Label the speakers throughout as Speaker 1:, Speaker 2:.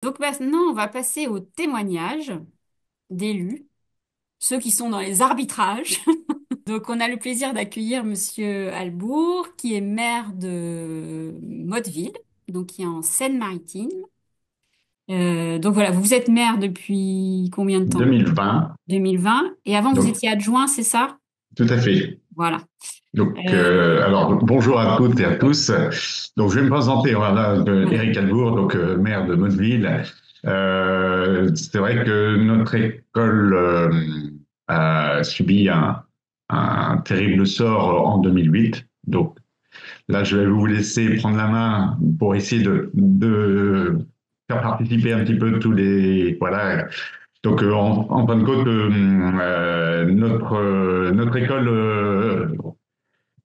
Speaker 1: Donc maintenant, on va passer aux témoignages d'élus, ceux qui sont dans les arbitrages. Donc on a le plaisir d'accueillir Monsieur Albourg, qui est maire de Motteville, donc qui est en Seine-Maritime. Donc voilà, vous êtes maire depuis combien de temps?
Speaker 2: 2020.
Speaker 1: 2020. Et avant, vous
Speaker 2: Donc,
Speaker 1: étiez adjoint, c'est ça?
Speaker 2: tout à fait.
Speaker 1: Voilà.
Speaker 2: Donc,
Speaker 1: Euh,
Speaker 2: alors, bonjour à toutes et à tous. Donc, je vais me présenter. Voilà,
Speaker 1: voilà.
Speaker 2: Éric Albourg, donc maire de Motteville. C'est vrai que notre école a subi un terrible sort en 2008. Donc, là, je vais vous laisser prendre la main pour essayer de faire participer un petit peu tous les, voilà. Donc, en fin de compte, notre école,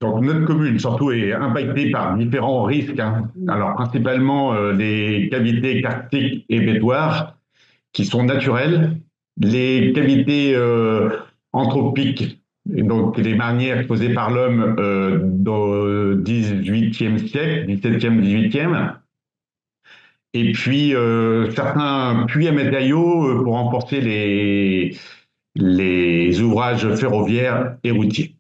Speaker 2: donc notre commune surtout est impactée par différents risques, hein. Alors, principalement les cavités karstiques et bétoires qui sont naturelles, les cavités anthropiques, et donc les marnières causées par l'homme au XVIIIe siècle, XVIIe, XVIIIe, et puis certains puits à matériaux pour renforcer les ouvrages ferroviaires et routiers.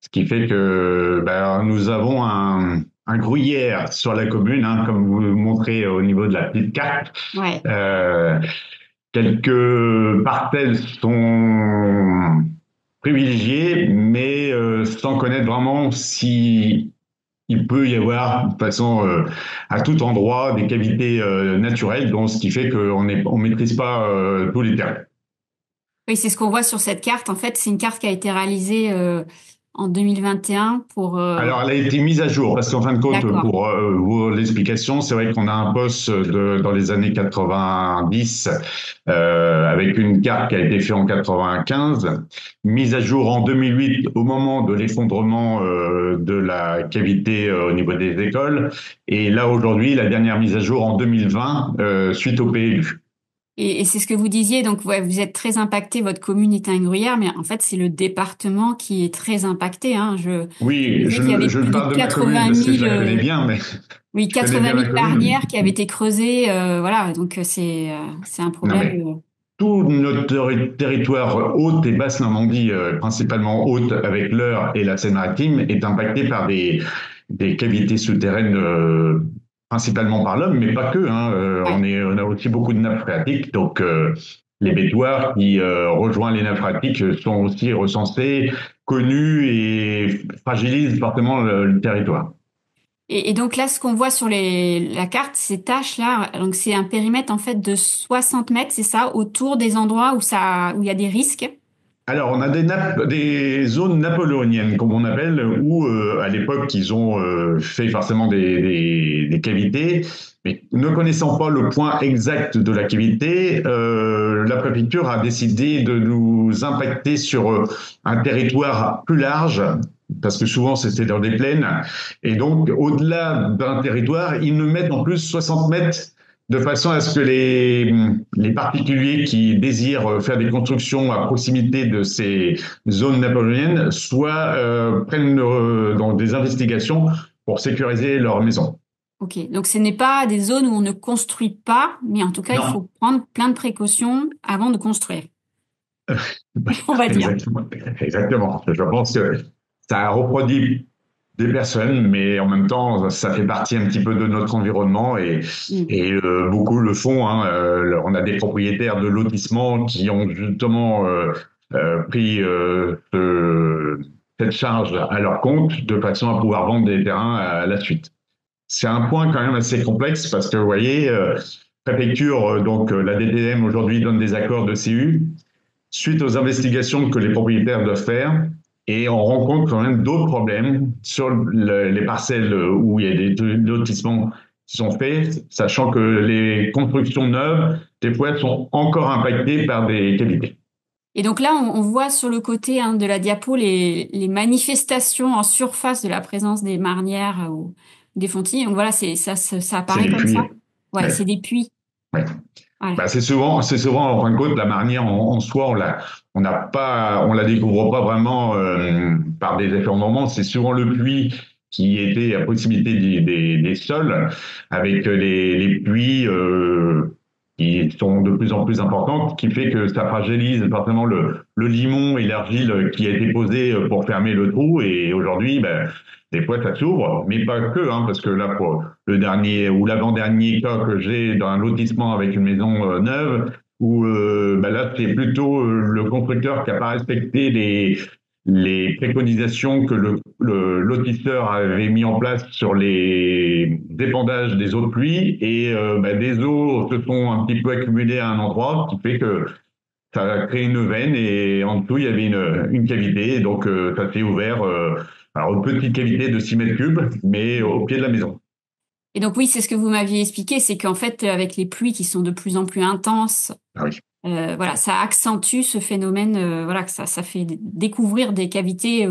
Speaker 2: Ce qui fait que ben, nous avons un gruyère sur la commune, hein, comme vous le montrez au niveau de la petite carte.
Speaker 1: Ouais.
Speaker 2: Euh, Quelques parcelles sont privilégiées, mais sans connaître vraiment si il peut y avoir de toute façon à tout endroit des cavités naturelles, donc ce qui fait qu'on maîtrise pas tous les terrains.
Speaker 1: Oui, c'est ce qu'on voit sur cette carte. En fait, c'est une carte qui a été réalisée en 2021 pour...
Speaker 2: Alors, elle a été mise à jour parce qu'en fin de compte,
Speaker 1: D'accord.
Speaker 2: pour vous l'explication, c'est vrai qu'on a un poste dans les années 90 avec une carte qui a été faite en 95, mise à jour en 2008 au moment de l'effondrement de la cavité au niveau des écoles, et là aujourd'hui, la dernière mise à jour en 2020 suite au PLU.
Speaker 1: Et c'est ce que vous disiez, donc ouais, vous êtes très impacté, votre commune est un gruyère, mais en fait c'est le département qui est très impacté, hein. Je
Speaker 2: Oui,
Speaker 1: disais qu'il y avait
Speaker 2: je
Speaker 1: plus de
Speaker 2: parle de ma commune
Speaker 1: 80
Speaker 2: parce que je
Speaker 1: 000,
Speaker 2: la connais bien, mais
Speaker 1: oui,
Speaker 2: je connais
Speaker 1: 80
Speaker 2: bien
Speaker 1: 000
Speaker 2: ma commune.
Speaker 1: barrières qui avaient été creusées, voilà, donc c'est un
Speaker 2: Non
Speaker 1: problème.
Speaker 2: mais tout notre territoire haute et basse Normandie, principalement haute avec l'Eure et la Seine-Maritime, est impacté par des cavités souterraines, principalement par l'homme, mais pas que, hein.
Speaker 1: Ouais.
Speaker 2: On a aussi beaucoup de nappes phréatiques, donc les bétoirs qui rejoignent les nappes phréatiques sont aussi recensés, connus et fragilisent fortement le territoire.
Speaker 1: Et donc là, ce qu'on voit sur la carte, ces taches-là, donc c'est un périmètre en fait de 60 mètres, c'est ça, autour des endroits où il y a des risques.
Speaker 2: Alors, on a des zones napoléoniennes, comme on appelle, où à l'époque, ils ont fait forcément des cavités, mais ne connaissant pas le point exact de la cavité, la préfecture a décidé de nous impacter sur un territoire plus large, parce que souvent c'était dans des plaines, et donc au-delà d'un territoire, ils nous mettent en plus 60 mètres de façon à ce que les particuliers qui désirent faire des constructions à proximité de ces zones napoléoniennes prennent dans des investigations pour sécuriser leur maison.
Speaker 1: Ok, donc ce n'est pas des zones où on ne construit pas, mais en tout cas, il
Speaker 2: Non,
Speaker 1: faut prendre plein de précautions avant de construire, on va dire.
Speaker 2: exactement. Exactement. Je pense que ça reproduit des personnes, mais en même temps, ça fait partie un petit peu de notre environnement
Speaker 1: Mm.
Speaker 2: et beaucoup le font, hein. On a des propriétaires de lotissements qui ont justement pris cette charge à leur compte de façon à pouvoir vendre des terrains à la suite. C'est un point quand même assez complexe parce que vous voyez, préfecture, donc la DTM aujourd'hui donne des accords de CU suite aux investigations que les propriétaires doivent faire. Et on rencontre quand même d'autres problèmes sur les parcelles où il y a des lotissements qui sont faits, sachant que les constructions neuves, des fois, sont encore impactées par des cavités.
Speaker 1: Et donc là, on voit sur le côté hein, de la diapo les manifestations en surface de la présence des marnières ou des fontis. Donc voilà, ça
Speaker 2: C'est
Speaker 1: apparaît
Speaker 2: des
Speaker 1: comme ça.
Speaker 2: puits.
Speaker 1: Ouais, c'est
Speaker 2: Ouais,
Speaker 1: des puits.
Speaker 2: ouais.
Speaker 1: Voilà.
Speaker 2: Bah, c'est souvent, en fin de compte, la marnière en soi, on n'a pas, on la découvre pas vraiment par des effets normaux. C'est souvent le puits qui était à proximité des sols, avec les pluies qui sont de plus en plus importantes, qui fait que ça fragilise forcément le limon et l'argile qui a été posé pour fermer le trou. Et aujourd'hui, ben, des fois, ça s'ouvre, mais pas que, hein, parce que là, pour le dernier ou l'avant-dernier cas que j'ai dans un lotissement avec une maison neuve, où ben là, c'est plutôt le constructeur qui n'a pas respecté les préconisations que le lotisseur avait mis en place sur les épandages des eaux de pluie et ben, des eaux se sont un petit peu accumulées à un endroit, ce qui fait que ça a créé une veine et en dessous il y avait une cavité et donc ça s'est ouvert. Alors une petite cavité de 6 mètres cubes, mais au pied de la maison.
Speaker 1: Et donc oui, c'est ce que vous m'aviez expliqué, c'est qu'en fait, avec les pluies qui sont de plus en plus intenses,
Speaker 2: Ah oui.
Speaker 1: voilà, ça accentue ce phénomène, voilà, que ça fait découvrir des cavités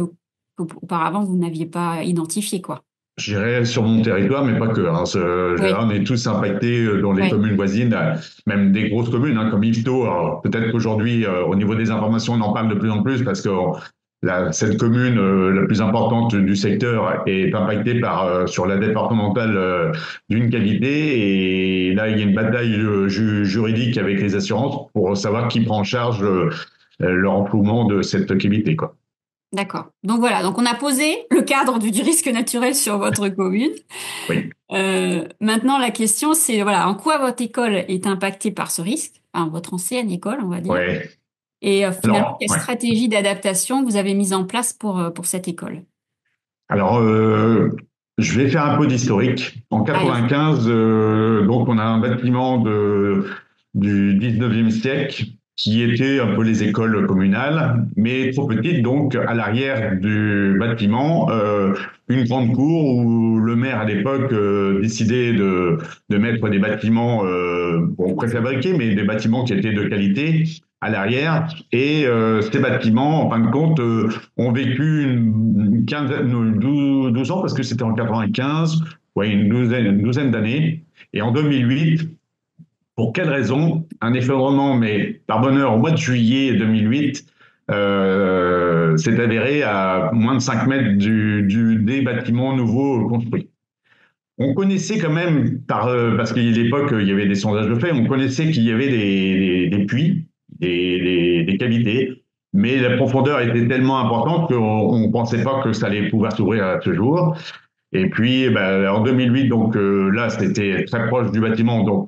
Speaker 1: qu'auparavant vous n'aviez pas identifiées, quoi.
Speaker 2: Je dirais sur mon territoire, mais pas que. Hein.
Speaker 1: Oui,
Speaker 2: On est tous impactés dans les
Speaker 1: oui,
Speaker 2: communes voisines, même des grosses communes hein, comme Yvetot. Alors, peut-être qu'aujourd'hui, au niveau des informations, on en parle de plus en plus parce que cette commune la plus importante du secteur est impactée sur la départementale d'une qualité. Et là, il y a une bataille juridique avec les assurances pour savoir qui prend en charge le renflouement de cette qualité, quoi.
Speaker 1: d'accord. Donc voilà, donc on a posé le cadre du risque naturel sur votre commune.
Speaker 2: Oui.
Speaker 1: Maintenant, la question, c'est voilà, en quoi votre école est impactée par ce risque, enfin votre ancienne école, on va dire,
Speaker 2: Ouais.
Speaker 1: et finalement,
Speaker 2: Alors,
Speaker 1: quelle
Speaker 2: ouais.
Speaker 1: stratégie d'adaptation vous avez mise en place pour cette école?
Speaker 2: Alors, je vais faire un peu d'historique. En
Speaker 1: Allez.
Speaker 2: 95, donc on a un bâtiment du 19e siècle qui était un peu les écoles communales, mais trop petite, donc à l'arrière du bâtiment, une grande cour où le maire à l'époque décidait de mettre des bâtiments bon, préfabriqués, mais des bâtiments qui étaient de qualité à l'arrière. Et ces bâtiments, en fin de compte, ont vécu une quinzaine, 12 ans, parce que c'était en 95, ouais, une douzaine d'années. Et en 2008, pour quelle raison? Un effondrement, mais par bonheur, au mois de juillet 2008, s'est avéré à moins de 5 mètres des bâtiments nouveaux construits. On connaissait quand même, parce qu'à l'époque, il y avait des sondages de fait, on connaissait qu'il y avait des puits, des cavités, mais la profondeur était tellement importante qu'on ne pensait pas que ça allait pouvoir s'ouvrir à ce jour. Et puis, ben, en 2008, donc là, c'était très proche du bâtiment, donc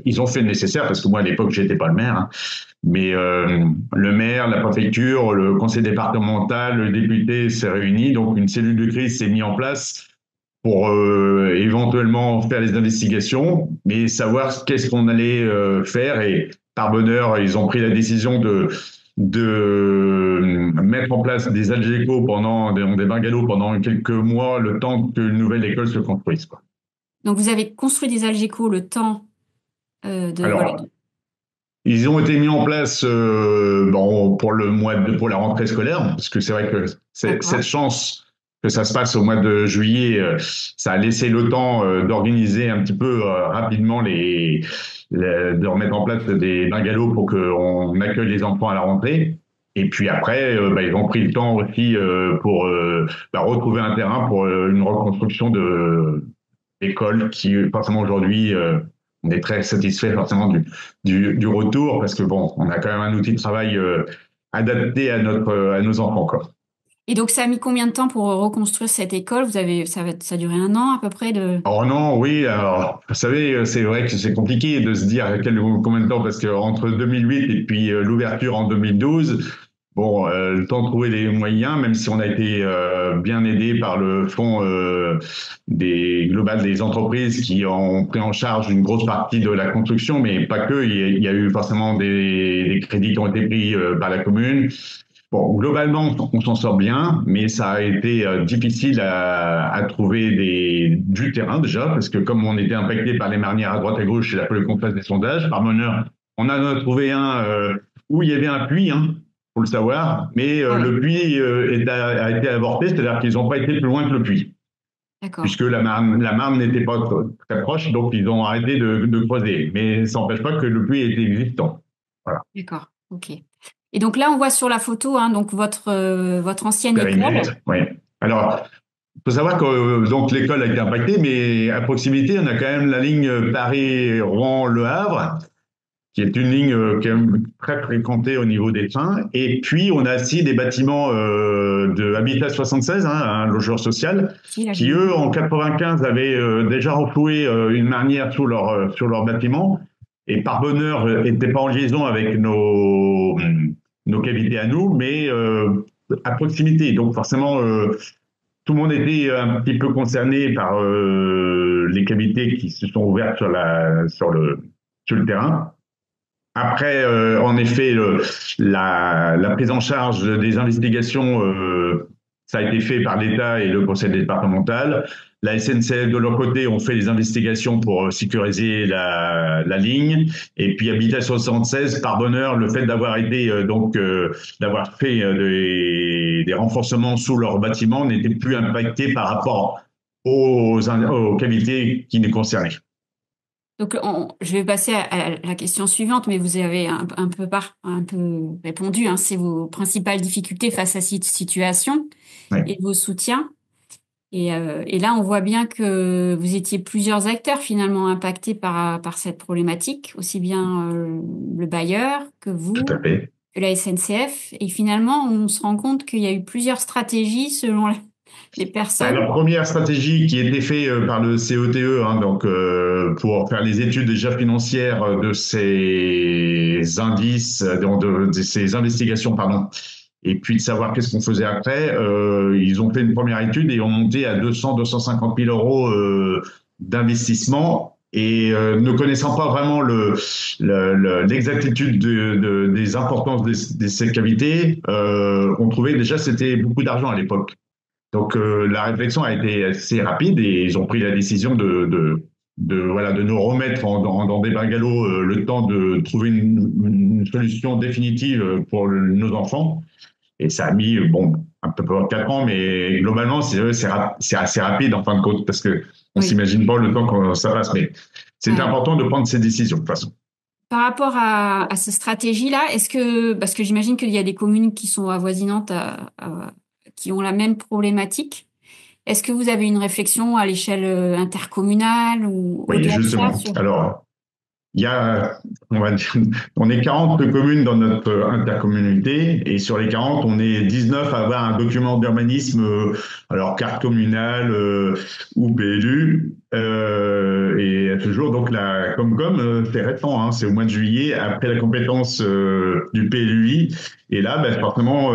Speaker 2: ils ont fait le nécessaire, parce que moi, à l'époque, j'étais pas le maire, hein, mais le maire, la préfecture, le conseil départemental, le député s'est réuni, donc une cellule de crise s'est mise en place pour éventuellement faire les investigations, mais savoir qu'est-ce qu'on allait faire. Et par bonheur, ils ont pris la décision de mettre en place des algécos des bungalows pendant quelques mois, le temps qu'une nouvelle école se construise, quoi.
Speaker 1: Donc vous avez construit des algécos le temps de voilà.
Speaker 2: Alors, ils ont été mis en place bon, pour la rentrée scolaire, parce que c'est vrai que cette
Speaker 1: D'accord.
Speaker 2: chance que ça se passe au mois de juillet, ça a laissé le temps d'organiser un petit peu rapidement de remettre en place des bungalows pour qu'on accueille les enfants à la rentrée. Et puis après, bah, ils ont pris le temps aussi pour bah, retrouver un terrain pour une reconstruction d'école qui, forcément aujourd'hui, on est très satisfait forcément du retour parce que bon, on a quand même un outil de travail adapté à nos enfants, quoi.
Speaker 1: Et donc ça a mis combien de temps pour reconstruire cette école? Ça a duré un an à peu près de.
Speaker 2: Oh non, oui, alors, vous savez, c'est vrai que c'est compliqué de se dire combien de temps, parce que entre 2008 et puis l'ouverture en 2012, bon, le temps de trouver les moyens, même si on a été bien aidé par le fonds des global des entreprises qui ont pris en charge une grosse partie de la construction, mais pas que, il y a eu forcément des crédits qui ont été pris par la commune. Bon, globalement, on s'en sort bien, mais ça a été difficile à trouver du terrain déjà, parce que comme on était impacté par les marnières à droite et gauche, il a fallu qu'on fasse des sondages. Par bonheur, on en a trouvé un où il y avait un puits, hein, faut le savoir, mais
Speaker 1: Ah oui,
Speaker 2: le puits a été avorté, c'est-à-dire qu'ils n'ont pas été plus loin que le puits,
Speaker 1: d'accord,
Speaker 2: puisque la Marne n'était pas très proche, donc ils ont arrêté de creuser. Mais ça n'empêche pas que le puits était existant. Voilà,
Speaker 1: d'accord, ok. Et donc là, on voit sur la photo, hein, donc votre ancienne école.
Speaker 2: périmètre, oui. Alors, faut savoir que donc l'école a été impactée, mais à proximité, on a quand même la ligne Paris-Rouen-Le Havre, qui est une ligne quand même très fréquentée au niveau des trains. Et puis, on a aussi des bâtiments de Habitat 76, hein, un logeur social,
Speaker 1: Si, là, j'ai
Speaker 2: qui,
Speaker 1: vu.
Speaker 2: eux, en 95, avaient déjà renfloué une marnière sur leur bâtiment. Et par bonheur, n'étaient pas en liaison avec nos cavités à nous, mais à proximité. Donc, forcément, tout le monde était un petit peu concerné par les cavités qui se sont ouvertes sur le terrain. Après, en effet, la prise en charge des investigations, ça a été fait par l'État et le conseil départemental. La SNCF, de leur côté, ont fait les investigations pour sécuriser la ligne. Et puis, Habitat 76, par bonheur, le fait d'avoir été, d'avoir fait des renforcements sous leur bâtiment n'était plus impacté par rapport aux cavités qui nous concernaient.
Speaker 1: Donc, je vais passer à la question suivante, mais vous avez un peu répondu, hein, c'est vos principales difficultés face à cette situation
Speaker 2: Ouais.
Speaker 1: et vos soutiens. Et là, on voit bien que vous étiez plusieurs acteurs finalement impactés par cette problématique, aussi bien le bailleur que
Speaker 2: Tout à
Speaker 1: vous,
Speaker 2: fait.
Speaker 1: que la SNCF. Et finalement, on se rend compte qu'il y a eu plusieurs stratégies selon les
Speaker 2: Bah,
Speaker 1: personnes.
Speaker 2: la première stratégie qui a été faite par le COTE, hein, donc pour faire les études déjà financières de ces indices, de ces investigations, pardon, et puis de savoir qu'est-ce qu'on faisait après, ils ont fait une première étude et ont monté à 200-250 000 euros d'investissement. Et ne connaissant pas vraiment l'exactitude des importances de ces cavités, on trouvait déjà que c'était beaucoup d'argent à l'époque. Donc la réflexion a été assez rapide et ils ont pris la décision voilà, de nous remettre dans des bungalows le temps de trouver une solution définitive pour nos enfants. Et ça a mis, bon, un peu plus de 4 ans, mais globalement, c'est assez rapide en fin de compte parce que on
Speaker 1: Oui.
Speaker 2: s'imagine pas le temps que ça passe. Mais c'est
Speaker 1: Ouais.
Speaker 2: important de prendre ces décisions de toute façon.
Speaker 1: Par rapport à ces stratégies-là, parce que j'imagine qu'il y a des communes qui sont avoisinantes qui ont la même problématique, est-ce que vous avez une réflexion à l'échelle intercommunale ou
Speaker 2: Oui,
Speaker 1: au-delà de ça
Speaker 2: justement. Alors, il y a, on va dire, on est 40 communes dans notre intercommunalité et sur les 40, on est 19 à avoir un document d'urbanisme, alors carte communale ou PLU. Et à ce jour, donc la Comcom, c'est récent, hein, c'est au mois de juillet, après la compétence du PLUI. Et là, ben, forcément,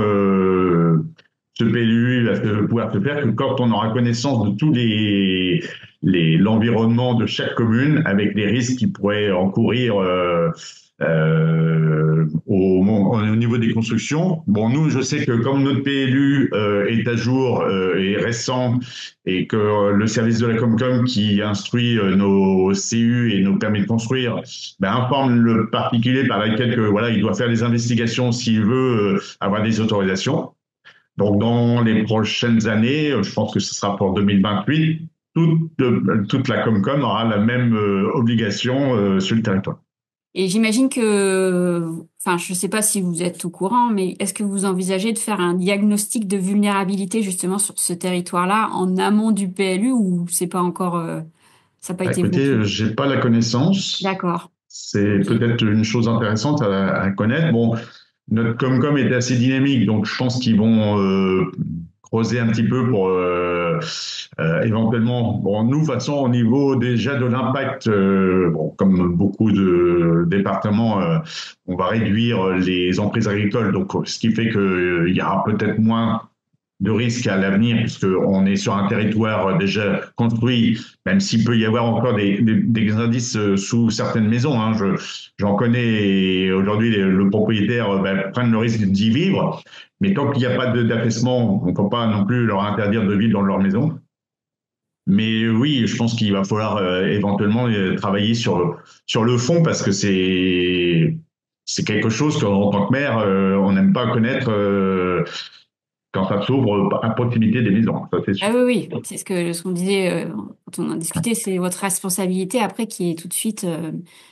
Speaker 2: ce PLU va pouvoir se faire que quand on aura connaissance de tous l'environnement de chaque commune avec les risques qui pourraient encourir au niveau des constructions. Bon, nous, je sais que comme notre PLU est à jour et récent et que le service de la Comcom qui instruit nos CU et nos permis de construire ben, informe le particulier par lequel que, voilà, il doit faire des investigations s'il veut avoir des autorisations. Donc, dans les prochaines années, je pense que ce sera pour 2028, toute la Comcom aura la même obligation sur le territoire.
Speaker 1: Et j'imagine que, enfin, je ne sais pas si vous êtes au courant, mais est-ce que vous envisagez de faire un diagnostic de vulnérabilité justement sur ce territoire-là en amont du PLU ou c'est pas encore, ça n'a pas
Speaker 2: Bah,
Speaker 1: été
Speaker 2: écoutez,
Speaker 1: évoqué?
Speaker 2: j'ai pas la connaissance.
Speaker 1: D'accord.
Speaker 2: C'est
Speaker 1: Ok.
Speaker 2: peut-être une chose intéressante à connaître. Bon, notre Comcom était assez dynamique, donc je pense qu'ils vont creuser un petit peu pour éventuellement. Bon, nous, de toute façon, au niveau déjà de l'impact, bon, comme beaucoup de départements, on va réduire les emprises agricoles, donc ce qui fait qu'il y aura peut-être moins de risques à l'avenir, puisqu'on est sur un territoire déjà construit, même s'il peut y avoir encore des indices sous certaines maisons. Hein. J'en connais et aujourd'hui, le propriétaire ben, prennent le risque d'y vivre, mais tant qu'il n'y a pas d'affaissement, on ne peut pas non plus leur interdire de vivre dans leur maison. Mais oui, je pense qu'il va falloir éventuellement travailler sur le fond parce que c'est quelque chose qu'en tant que maire, on n'aime pas connaître quand ça s'ouvre à proximité des maisons, ça c'est
Speaker 1: Ah
Speaker 2: sûr.
Speaker 1: oui, oui, c'est ce qu'on disait quand on en discutait, c'est votre responsabilité après qui est tout de suite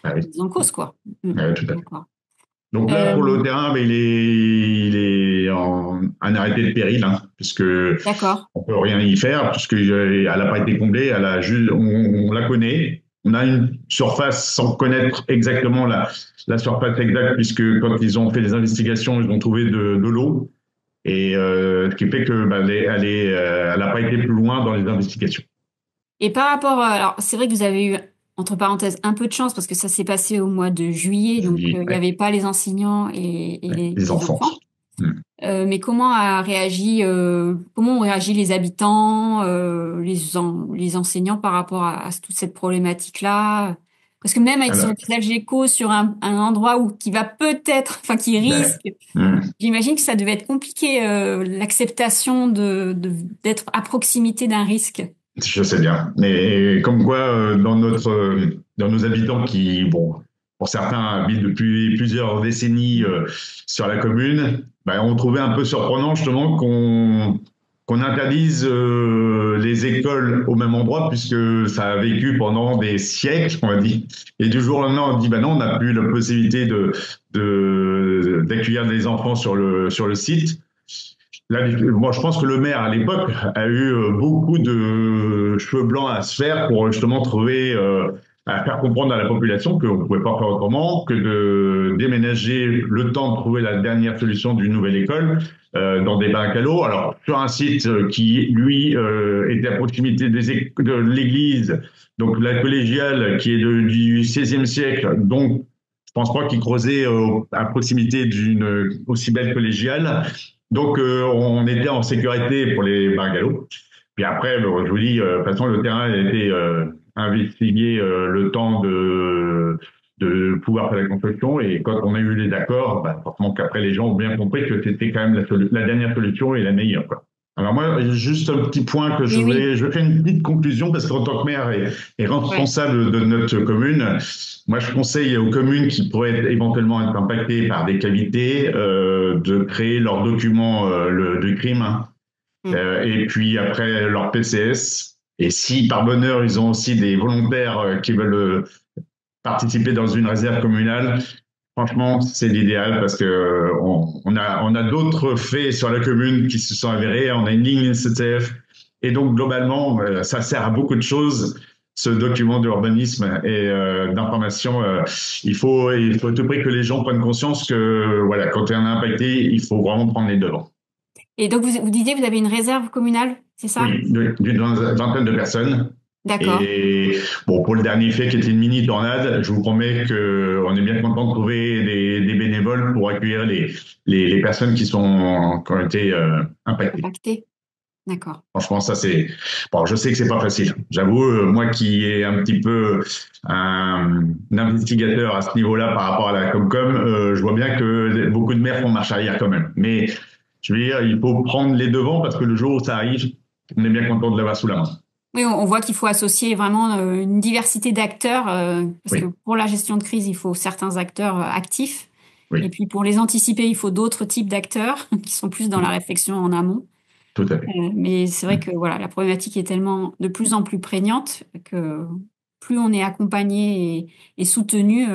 Speaker 2: Ah oui,
Speaker 1: mise en cause, quoi.
Speaker 2: tout à fait.
Speaker 1: D'accord.
Speaker 2: Donc là, pour
Speaker 1: Euh,
Speaker 2: le terrain, ben, il est en un arrêté de péril, hein. puisque
Speaker 1: D'accord.
Speaker 2: on peut rien y faire, puisque elle n'a pas été comblée, on la connaît. On a une surface sans connaître exactement la surface exacte, puisque quand ils ont fait les investigations, ils ont trouvé de l'eau, et ce qui fait que bah, elle n'a pas été plus loin dans les investigations.
Speaker 1: Et par rapport, alors c'est vrai que vous avez eu, entre parenthèses, un peu de chance parce que ça s'est passé au mois de juillet,
Speaker 2: Je
Speaker 1: donc
Speaker 2: dis,
Speaker 1: il n'y
Speaker 2: ouais,
Speaker 1: avait pas les enseignants et
Speaker 2: ouais,
Speaker 1: les,
Speaker 2: les
Speaker 1: les
Speaker 2: enfants.
Speaker 1: enfants.
Speaker 2: Hmm.
Speaker 1: Mais comment ont réagi les habitants, les enseignants par rapport à toute cette problématique-là? Parce que même avec son
Speaker 2: Alors,
Speaker 1: Algeco sur un endroit où qui va peut-être, enfin qui
Speaker 2: ben,
Speaker 1: risque,
Speaker 2: hmm.
Speaker 1: j'imagine que ça devait être compliqué l'acceptation d'être à proximité d'un risque.
Speaker 2: Je sais bien. Mais comme quoi, dans nos habitants qui, bon, pour certains habitent depuis plusieurs décennies sur la commune, ben, on trouvait un peu surprenant justement qu'on interdise les écoles au même endroit puisque ça a vécu pendant des siècles, on va dire. Et du jour au lendemain, on dit, ben non, on n'a plus la possibilité d'accueillir des enfants sur le site. Là, moi, je pense que le maire à l'époque a eu beaucoup de cheveux blancs à se faire pour justement trouver, à faire comprendre à la population qu'on ne pouvait pas faire autrement que de déménager le temps de trouver la dernière solution d'une nouvelle école dans des bacs à l'eau. Alors, sur un site qui, lui, était à proximité de l'église, donc la collégiale qui est du XVIe siècle, donc je pense pas qu'ils creusaient à proximité d'une aussi belle collégiale. Donc, on était en sécurité pour les bungalows. Puis après, bon, je vous dis, de toute façon, le terrain a été investigué le temps de pouvoir faire la construction. Et quand on a eu les accords, bah, forcément qu'après, les gens ont bien compris que c'était quand même la dernière solution et la meilleure, quoi. Alors moi, juste un petit point que
Speaker 1: Oui, oui,
Speaker 2: je fais une petite conclusion parce qu'en tant que maire et
Speaker 1: ouais,
Speaker 2: responsable de notre commune, moi je conseille aux communes qui pourraient éventuellement être impactées par des cavités de créer leur document de crime, hein,
Speaker 1: mm.
Speaker 2: et puis après leur PCS. Et si par bonheur ils ont aussi des volontaires qui veulent participer dans une réserve communale, franchement, c'est l'idéal parce que on a d'autres faits sur la commune qui se sont avérés. On a une ligne SCTF et donc globalement, ça sert à beaucoup de choses. Ce document d'urbanisme et d'information, il faut à tout prix que les gens prennent conscience que voilà, quand on est impacté, il faut vraiment prendre les devants.
Speaker 1: Et donc vous disiez que vous avez une réserve communale, c'est ça?
Speaker 2: Oui, d'une vingtaine de personnes.
Speaker 1: D'accord.
Speaker 2: Et bon, pour le dernier fait qui était une mini tornade, je vous promets qu'on est bien content de trouver des bénévoles pour accueillir les personnes qui ont été impactées.
Speaker 1: Impacté. D'accord.
Speaker 2: Franchement, ça c'est. Bon, je sais que c'est pas facile. J'avoue, moi qui est un petit peu un investigateur à ce niveau-là par rapport à la Comcom, je vois bien que beaucoup de maires font marche arrière quand même. Mais je veux dire, il faut prendre les devants parce que le jour où ça arrive, on est bien content de l'avoir sous la main.
Speaker 1: Oui, on voit qu'il faut associer vraiment une diversité d'acteurs, parce que
Speaker 2: Oui,
Speaker 1: pour la gestion de crise, il faut certains acteurs actifs, et
Speaker 2: oui,
Speaker 1: puis pour les anticiper, il faut d'autres types d'acteurs qui sont plus dans la réflexion en amont.
Speaker 2: tout à fait.
Speaker 1: Mais c'est vrai que voilà, la problématique est tellement de plus en plus prégnante que plus on est accompagné et soutenu,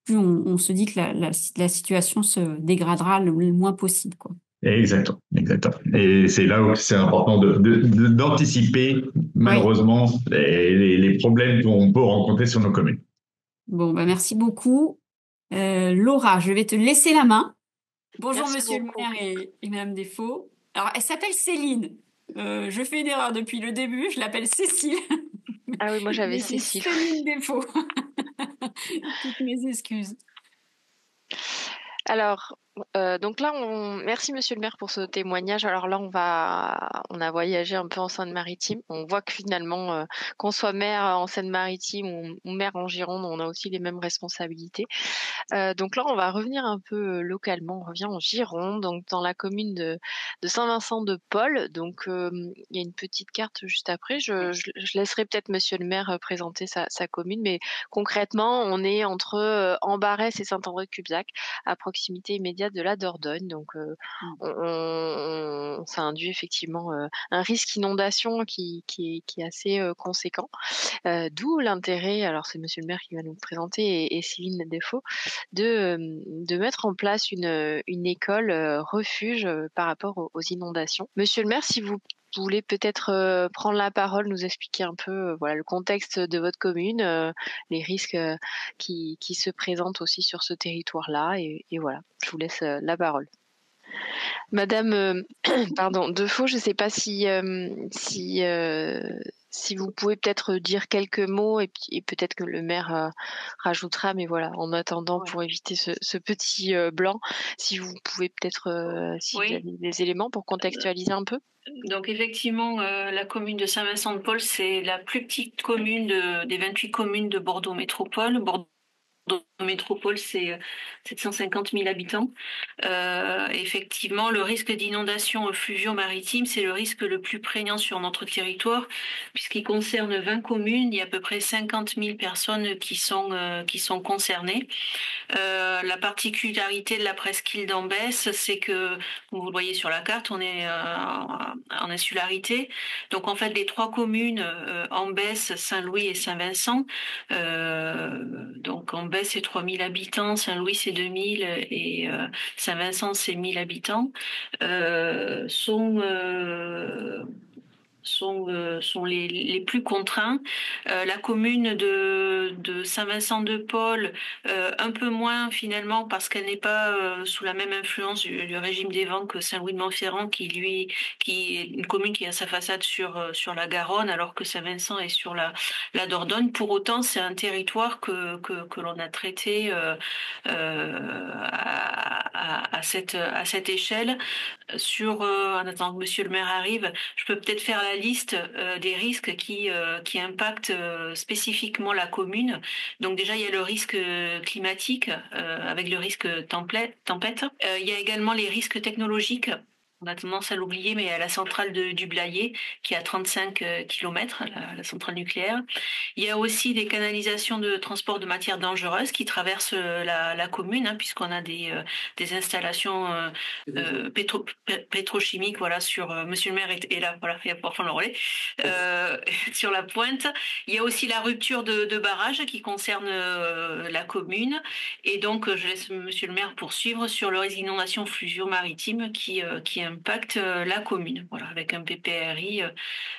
Speaker 1: plus on se dit que la situation se dégradera le moins possible, quoi.
Speaker 2: Exactement, exactement. Et c'est là où c'est important d'anticiper,
Speaker 1: Oui.
Speaker 2: malheureusement, les problèmes qu'on peut rencontrer sur nos communes.
Speaker 1: Bon, bah merci beaucoup. Laura, je vais te laisser la main. Bonjour
Speaker 3: Merci
Speaker 1: Monsieur le
Speaker 3: beaucoup.
Speaker 1: maire et Madame Desfaux. Alors, elle s'appelle Céline. Je fais une erreur depuis le début, je l'appelle Cécile,
Speaker 3: Ah oui, moi j'avais
Speaker 1: mais c'est
Speaker 3: Cécile.
Speaker 1: Céline Desfaux. Toutes mes excuses.
Speaker 3: Alors, donc là, merci Monsieur le maire pour ce témoignage. Alors là, on a voyagé un peu en Seine-Maritime. On voit que finalement, qu'on soit maire en Seine-Maritime ou maire en Gironde, on a aussi les mêmes responsabilités. Donc là, on va revenir un peu localement. On revient en Gironde, donc dans la commune de Saint-Vincent-de-Paul. Donc il y a une petite carte juste après. Je laisserai peut-être Monsieur le maire présenter sa commune, mais concrètement, on est entre Ambarès et Saint-André-de-Cubzac, à proximité immédiate cascade de la Dordogne. Donc, ça induit effectivement un risque inondation qui est assez conséquent. D'où l'intérêt, alors c'est Monsieur le maire qui va nous le présenter et Céline Défaut, de mettre en place une école refuge par rapport aux inondations. Monsieur le maire, si vous voulez peut-être prendre la parole, nous expliquer un peu voilà, le contexte de votre commune, les risques qui se présentent aussi sur ce territoire-là. Et voilà, je vous laisse la parole. Madame pardon, Defaut, je ne sais pas si vous pouvez peut-être dire quelques mots et peut-être que le maire rajoutera, mais voilà, en attendant, pour éviter ce petit blanc, si vous pouvez peut-être, si vous avez des éléments pour contextualiser un peu.
Speaker 4: Donc effectivement, la commune de Saint-Vincent-de-Paul, c'est la plus petite commune des 28 communes de Bordeaux Métropole. Bordeaux Métropole, c'est 750 000 habitants. Effectivement, le risque d'inondation fluvio-maritime, c'est le risque le plus prégnant sur notre territoire, puisqu'il concerne 20 communes. Il y a à peu près 50 000 personnes qui sont concernées. La particularité de la presqu'île d'Ambès, c'est que, comme vous le voyez sur la carte, on est en insularité. Donc en fait, les 3 communes, Ambès, Saint-Louis et Saint-Vincent, donc Ambès c'est 3 000 habitants, Saint-Louis c'est 2 000 et Saint-Vincent c'est 1 000 habitants, sont les plus contraints. La commune de Saint-Vincent-de-Paul, un peu moins finalement parce qu'elle n'est pas sous la même influence du régime des vents que Saint-Louis-de-Montferrand qui est une commune qui a sa façade sur la Garonne alors que Saint-Vincent est sur la Dordogne. Pour autant, c'est un territoire que l'on a traité à cette échelle. En attendant que Monsieur le maire arrive, je peux peut-être faire la liste des risques qui impactent spécifiquement la commune. Donc déjà, il y a le risque climatique avec le risque tempête. Il y a également les risques technologiques. On a tendance à l'oublier, mais à la centrale du Blayais, qui est à 35 km, la centrale nucléaire. Il y a aussi des canalisations de transport de matières dangereuses qui traversent la commune, hein, puisqu'on a des installations pétrochimiques. Voilà, Monsieur le maire est là, voilà, il va pouvoir prendre le relais. Sur la pointe, il y a aussi la rupture de barrage qui concerne la commune. Et donc, je laisse Monsieur le maire poursuivre sur le risque d'inondation fluvio-maritime qui impacte la commune, voilà, avec un PPRI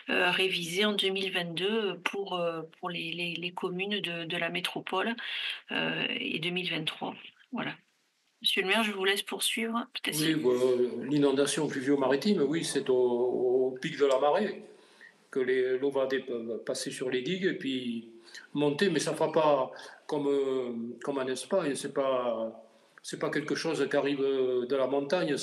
Speaker 4: révisé en 2022 pour les communes de la métropole et 2023. Voilà. Monsieur le maire, je vous laisse poursuivre.
Speaker 5: Oui, l'inondation fluvio-maritime, oui, c'est au pic de la marée que l'eau va passer sur les digues et puis monter, mais ça ne fera pas comme en Espagne, c'est pas quelque chose qui arrive de la montagne,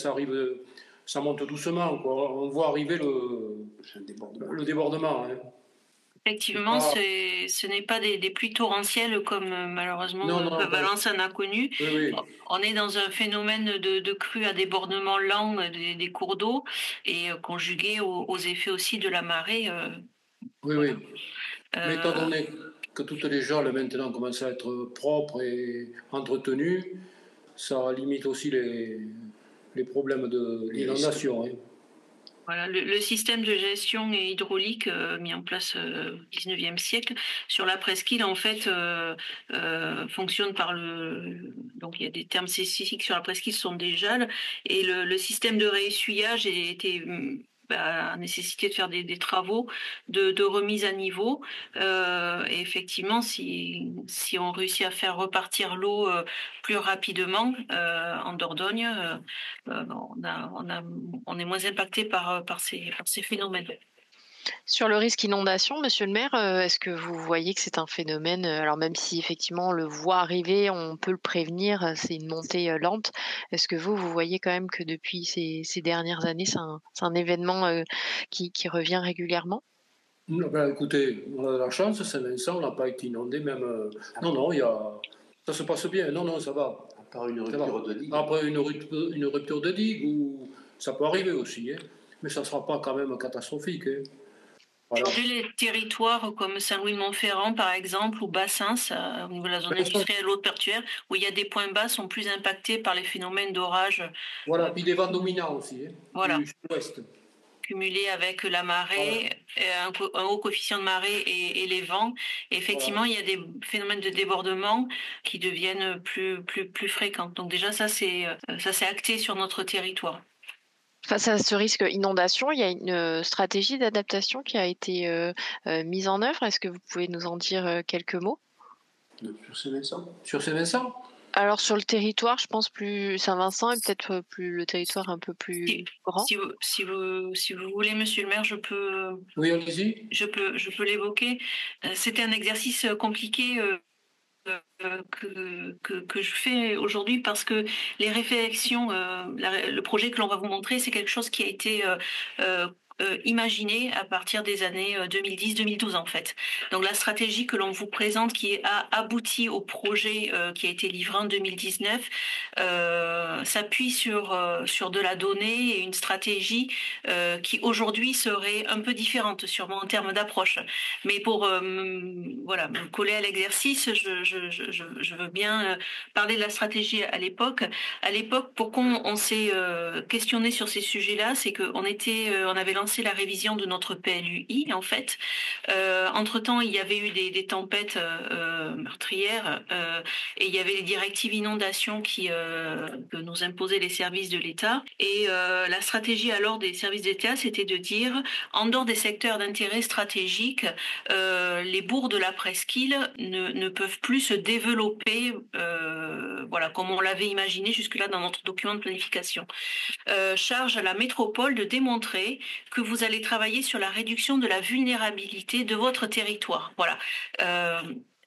Speaker 5: ça monte doucement, quoi. On voit arriver le débordement. Hein.
Speaker 4: Effectivement, ce n'est pas des pluies torrentielles comme malheureusement Valence en a connu.
Speaker 5: Oui.
Speaker 4: On est dans un phénomène de crue à débordement lent des cours d'eau et conjugué aux effets aussi de la marée.
Speaker 5: Oui. Mais étant donné que toutes les geôles maintenant commencent à être propres et entretenues, ça limite aussi les problèmes d'inondation. Hein.
Speaker 4: Voilà, le système de gestion hydraulique mis en place au XIXe siècle sur la presqu'île en fait fonctionne donc il y a des termes spécifiques sur la presqu'île sont des jales et le système de réessuyage a nécessité de faire des travaux de remise à niveau. Et effectivement, si on réussit à faire repartir l'eau plus rapidement en Dordogne, on est moins impacté par ces phénomènes.
Speaker 3: Sur le risque inondation, Monsieur le maire, est-ce que vous voyez que c'est un phénomène, alors même si effectivement on le voit arriver, on peut le prévenir, c'est une montée lente, est-ce que vous voyez quand même que depuis ces dernières années, c'est un événement qui revient régulièrement?
Speaker 5: Ben, écoutez, on a de la chance, Saint-Vincent, on n'a pas été inondé, même. Non, ça se passe bien, non, ça va.
Speaker 6: À part une rupture de digue.
Speaker 5: Après une rupture de digue, ça peut arriver aussi, hein, mais ça ne sera pas quand même catastrophique. Hein. Voilà.
Speaker 4: Aujourd'hui, les territoires comme Saint-Louis-de-Montferrand, par exemple, ou Bassins, au niveau de la zone industrielle haute-portuaire, où il y a des points bas, sont plus impactés par les phénomènes d'orage.
Speaker 5: Voilà, puis des vents dominants aussi,
Speaker 4: Voilà.
Speaker 5: du sud-ouest.
Speaker 4: Cumulé avec la marée, un haut coefficient de marée et les vents. Et effectivement, il y a des phénomènes de débordement qui deviennent plus fréquents. Donc déjà, ça c'est acté sur notre territoire.
Speaker 3: Face à ce risque inondation, il y a une stratégie d'adaptation qui a été mise en œuvre. Est-ce que vous pouvez nous en dire quelques mots?
Speaker 5: Sur Saint-Vincent. Sur Saint-Vincent?
Speaker 3: Alors sur le territoire, je pense plus Saint-Vincent et peut-être plus le territoire un peu plus grand.
Speaker 4: Si vous voulez, Monsieur le maire, je peux.
Speaker 5: Oui, allez-y.
Speaker 4: Je peux l'évoquer. C'était un exercice compliqué. Que je fais aujourd'hui parce que les réflexions, le projet que l'on va vous montrer, c'est quelque chose qui a été imaginé à partir des années 2010-2012 en fait. Donc la stratégie que l'on vous présente qui a abouti au projet qui a été livré en 2019 s'appuie sur de la donnée et une stratégie qui aujourd'hui serait un peu différente sûrement en termes d'approche. Mais pour voilà, me coller à l'exercice, je veux bien parler de la stratégie à l'époque. À l'époque, pourquoi on s'est questionné sur ces sujets-là, c'est qu'on on avait lancé la révision de notre PLUI en fait. Entre-temps, il y avait eu des tempêtes meurtrières et il y avait les directives inondations que nous imposaient les services de l'État. Et la stratégie alors des services d'État, c'était de dire, en dehors des secteurs d'intérêt stratégique, les bourgs de la presqu'île ne peuvent plus se développer voilà, comme on l'avait imaginé jusque-là dans notre document de planification. Charge à la métropole de démontrer que vous allez travailler sur la réduction de la vulnérabilité de votre territoire. Voilà.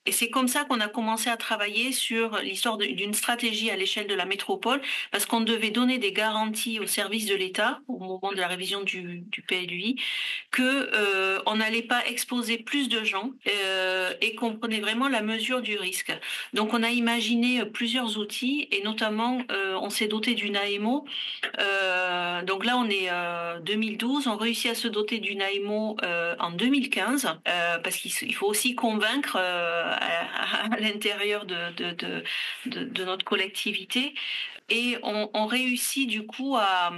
Speaker 4: Et c'est comme ça qu'on a commencé à travailler sur l'histoire d'une stratégie à l'échelle de la métropole, parce qu'on devait donner des garanties aux services de l'État au moment de la révision du PLUI, que on n'allait pas exposer plus de gens et qu'on prenait vraiment la mesure du risque. Donc on a imaginé plusieurs outils et notamment on s'est doté d'une AEMO. Donc là on est 2012, on réussit à se doter d'une AEMO en 2015 parce qu'il faut aussi convaincre à l'intérieur de notre collectivité. Et on réussit du coup à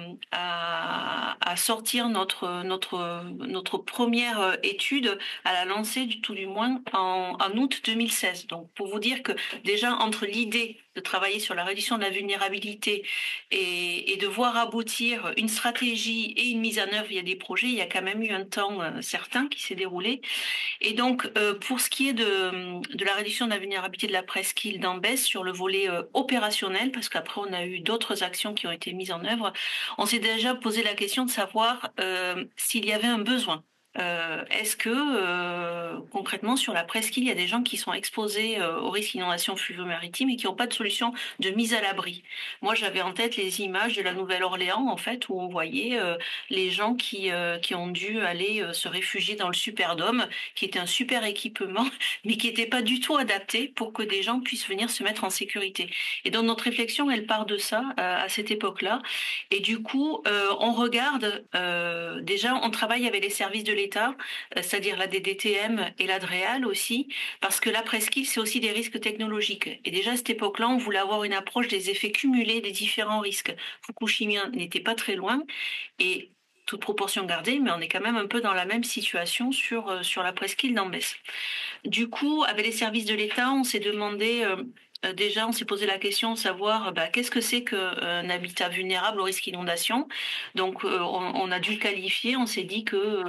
Speaker 4: sortir notre première étude, à la lancer tout du moins en août 2016. Donc pour vous dire que déjà entre l'idée de travailler sur la réduction de la vulnérabilité et de voir aboutir une stratégie et une mise en œuvre, il y a des projets, il y a quand même eu un temps certain qui s'est déroulé. Et donc, pour ce qui est de la réduction de la vulnérabilité de la presqu'île d'Ambès sur le volet opérationnel, parce qu'après on a eu d'autres actions qui ont été mises en œuvre, on s'est déjà posé la question de savoir s'il y avait un besoin. Est-ce que concrètement sur la presqu'île, il y a des gens qui sont exposés au risque d'inondation fluvio-maritime et qui n'ont pas de solution de mise à l'abri? Moi, j'avais en tête les images de la Nouvelle-Orléans, en fait, où on voyait les gens qui ont dû aller se réfugier dans le Superdome, qui était un super équipement, mais qui n'était pas du tout adapté pour que des gens puissent venir se mettre en sécurité. Et donc notre réflexion, elle part de ça à cette époque-là. Et du coup, on regarde, déjà, on travaille avec les services de l'État, c'est-à-dire la DDTM et l'ADREAL aussi, parce que la presqu'île, c'est aussi des risques technologiques. Et déjà, à cette époque-là, on voulait avoir une approche des effets cumulés des différents risques. Fukushima n'était pas très loin, et toute proportion gardée, mais on est quand même un peu dans la même situation sur la presqu'île d'Ambès. Du coup, avec les services de l'État, on s'est demandé, déjà, on s'est posé la question de savoir qu'est-ce que c'est qu'un habitat vulnérable au risque d'inondation. Donc, on a dû le qualifier, on s'est dit que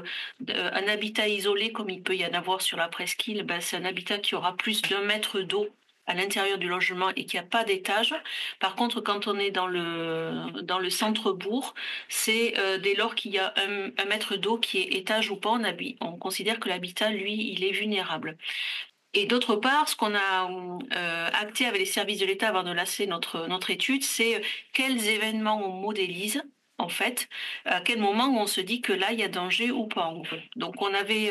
Speaker 4: un habitat isolé, comme il peut y en avoir sur la presqu'île, c'est un habitat qui aura plus d'1 mètre d'eau à l'intérieur du logement et qu'il n'y a pas d'étage. Par contre, quand on est dans le centre-bourg, c'est dès lors qu'il y a 1 mètre d'eau qui est étage ou pas, on considère que l'habitat, lui, il est vulnérable. Et d'autre part, ce qu'on a acté avec les services de l'État avant de lancer notre étude, c'est quels événements on modélise en fait, à quel moment on se dit que là, il y a danger ou pas. Donc, on avait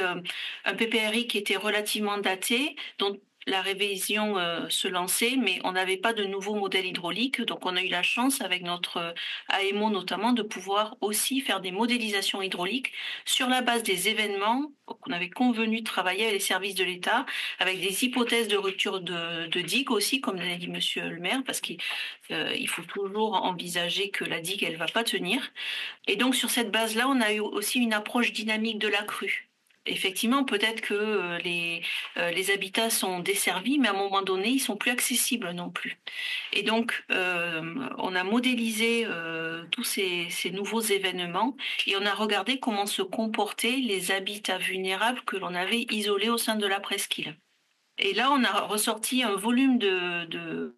Speaker 4: un PPRI qui était relativement daté, dont la révision se lançait, mais on n'avait pas de nouveau modèle hydraulique. Donc, on a eu la chance, avec notre AMO notamment, de pouvoir aussi faire des modélisations hydrauliques sur la base des événements qu'on avait convenu de travailler avec les services de l'État, avec des hypothèses de rupture de digue aussi, comme l'a dit Monsieur le maire, parce qu'il faut toujours envisager que la digue, elle va pas tenir. Et donc, sur cette base-là, on a eu aussi une approche dynamique de la crue. Effectivement, peut-être que les habitats sont desservis, mais à un moment donné, ils sont plus accessibles non plus. Et donc, on a modélisé tous ces nouveaux événements et on a regardé comment se comportaient les habitats vulnérables que l'on avait isolés au sein de la presqu'île. Et là, on a ressorti un volume de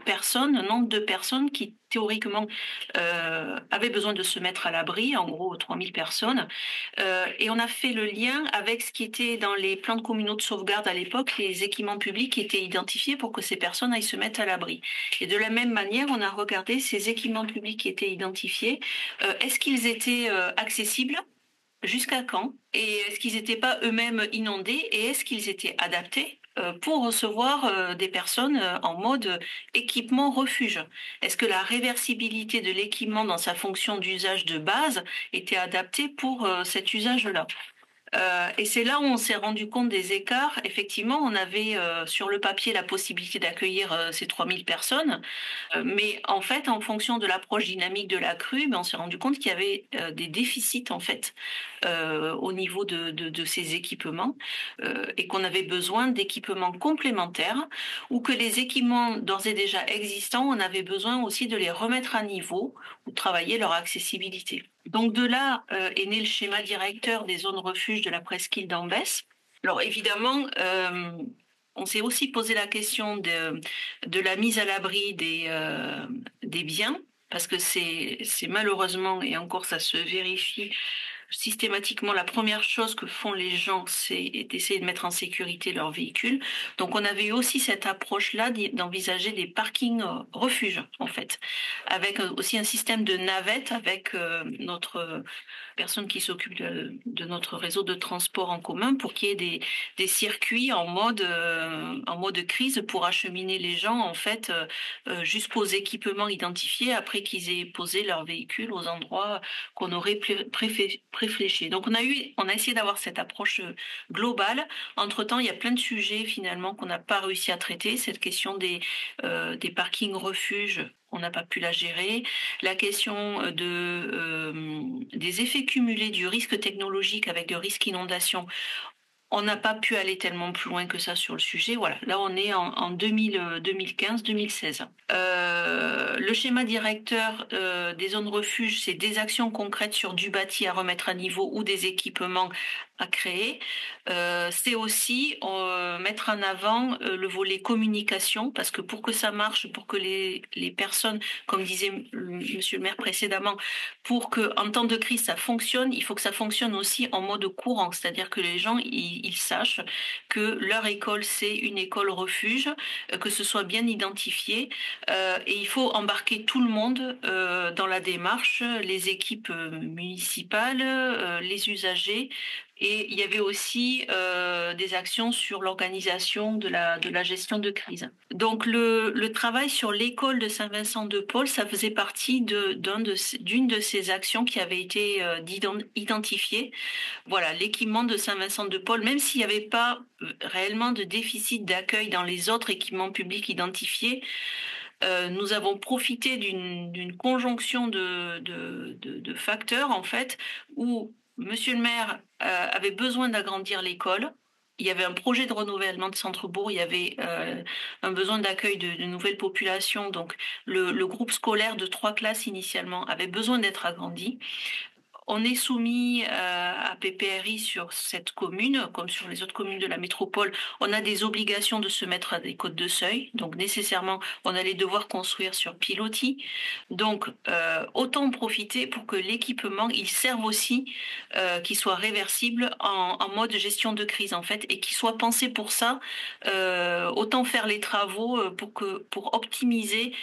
Speaker 4: personnes, un nombre de personnes qui théoriquement avaient besoin de se mettre à l'abri, en gros 3000 personnes. Et on a fait le lien avec ce qui était dans les plans de communaux de sauvegarde à l'époque, les équipements publics qui étaient identifiés pour que ces personnes aillent se mettre à l'abri. Et de la même manière, on a regardé ces équipements publics qui étaient identifiés. Est-ce qu'ils étaient accessibles? Jusqu'à quand? Et est-ce qu'ils n'étaient pas eux-mêmes inondés? Et est-ce qu'ils étaient adaptés pour recevoir des personnes en mode équipement refuge? Est-ce que la réversibilité de l'équipement dans sa fonction d'usage de base était adaptée pour cet usage-là? Et c'est là où on s'est rendu compte des écarts. Effectivement, on avait sur le papier la possibilité d'accueillir ces 3000 personnes, mais en fait, en fonction de l'approche dynamique de la crue, on s'est rendu compte qu'il y avait des déficits en fait au niveau de ces équipements et qu'on avait besoin d'équipements complémentaires ou que les équipements d'ores et déjà existants, on avait besoin aussi de les remettre à niveau ou travailler leur accessibilité. Donc de là est né le schéma directeur des zones refuges de la presqu'île d'Ambès. Alors évidemment, on s'est aussi posé la question de la mise à l'abri des biens, parce que c'est malheureusement, et encore ça se vérifie, systématiquement, la première chose que font les gens, c'est d'essayer de mettre en sécurité leur véhicule. Donc, on avait aussi cette approche-là d'envisager des parkings refuges, en fait, avec aussi un système de navette avec notre personne qui s'occupe de notre réseau de transport en commun pour qu'il y ait des circuits en mode crise pour acheminer les gens, en fait, jusqu'aux équipements identifiés après qu'ils aient posé leur véhicule aux endroits qu'on aurait préfléchis. Donc on a essayé d'avoir cette approche globale. Entre-temps, il y a plein de sujets finalement qu'on n'a pas réussi à traiter. Cette question des parkings refuges, on n'a pas pu la gérer. La question des effets cumulés du risque technologique avec le risque inondation, on n'a pas pu aller tellement plus loin que ça sur le sujet. Voilà, là on est en 2015-2016. Le schéma directeur des zones refuges, c'est des actions concrètes sur du bâti à remettre à niveau ou des équipements à créer. C'est aussi mettre en avant le volet communication, parce que pour que ça marche, pour que les personnes, comme disait Monsieur le maire précédemment, pour que en temps de crise ça fonctionne, il faut que ça fonctionne aussi en mode courant, c'est-à-dire que les gens ils sachent que leur école c'est une école refuge, que ce soit bien identifié, et il faut embarquer tout le monde dans la démarche, les équipes municipales, les usagers. Et il y avait aussi des actions sur l'organisation de la gestion de crise. Donc le travail sur l'école de Saint-Vincent-de-Paul, ça faisait partie d'une de ces actions qui avait été identifiée. Voilà, l'équipement de Saint-Vincent-de-Paul, même s'il n'y avait pas réellement de déficit d'accueil dans les autres équipements publics identifiés, nous avons profité d'une conjonction de facteurs, en fait, où Monsieur le maire avait besoin d'agrandir l'école. Il y avait un projet de renouvellement de centre-bourg, il y avait un besoin d'accueil de nouvelles populations. Donc, le groupe scolaire de 3 classes initialement avait besoin d'être agrandi. On est soumis à PPRI sur cette commune, comme sur les autres communes de la métropole. On a des obligations de se mettre à des cotes de seuil. Donc, nécessairement, on allait devoir construire sur pilotis. Donc, autant en profiter pour que l'équipement, il serve aussi, qu'il soit réversible en mode gestion de crise, en fait, et qu'il soit pensé pour ça. Autant faire les travaux pour optimiser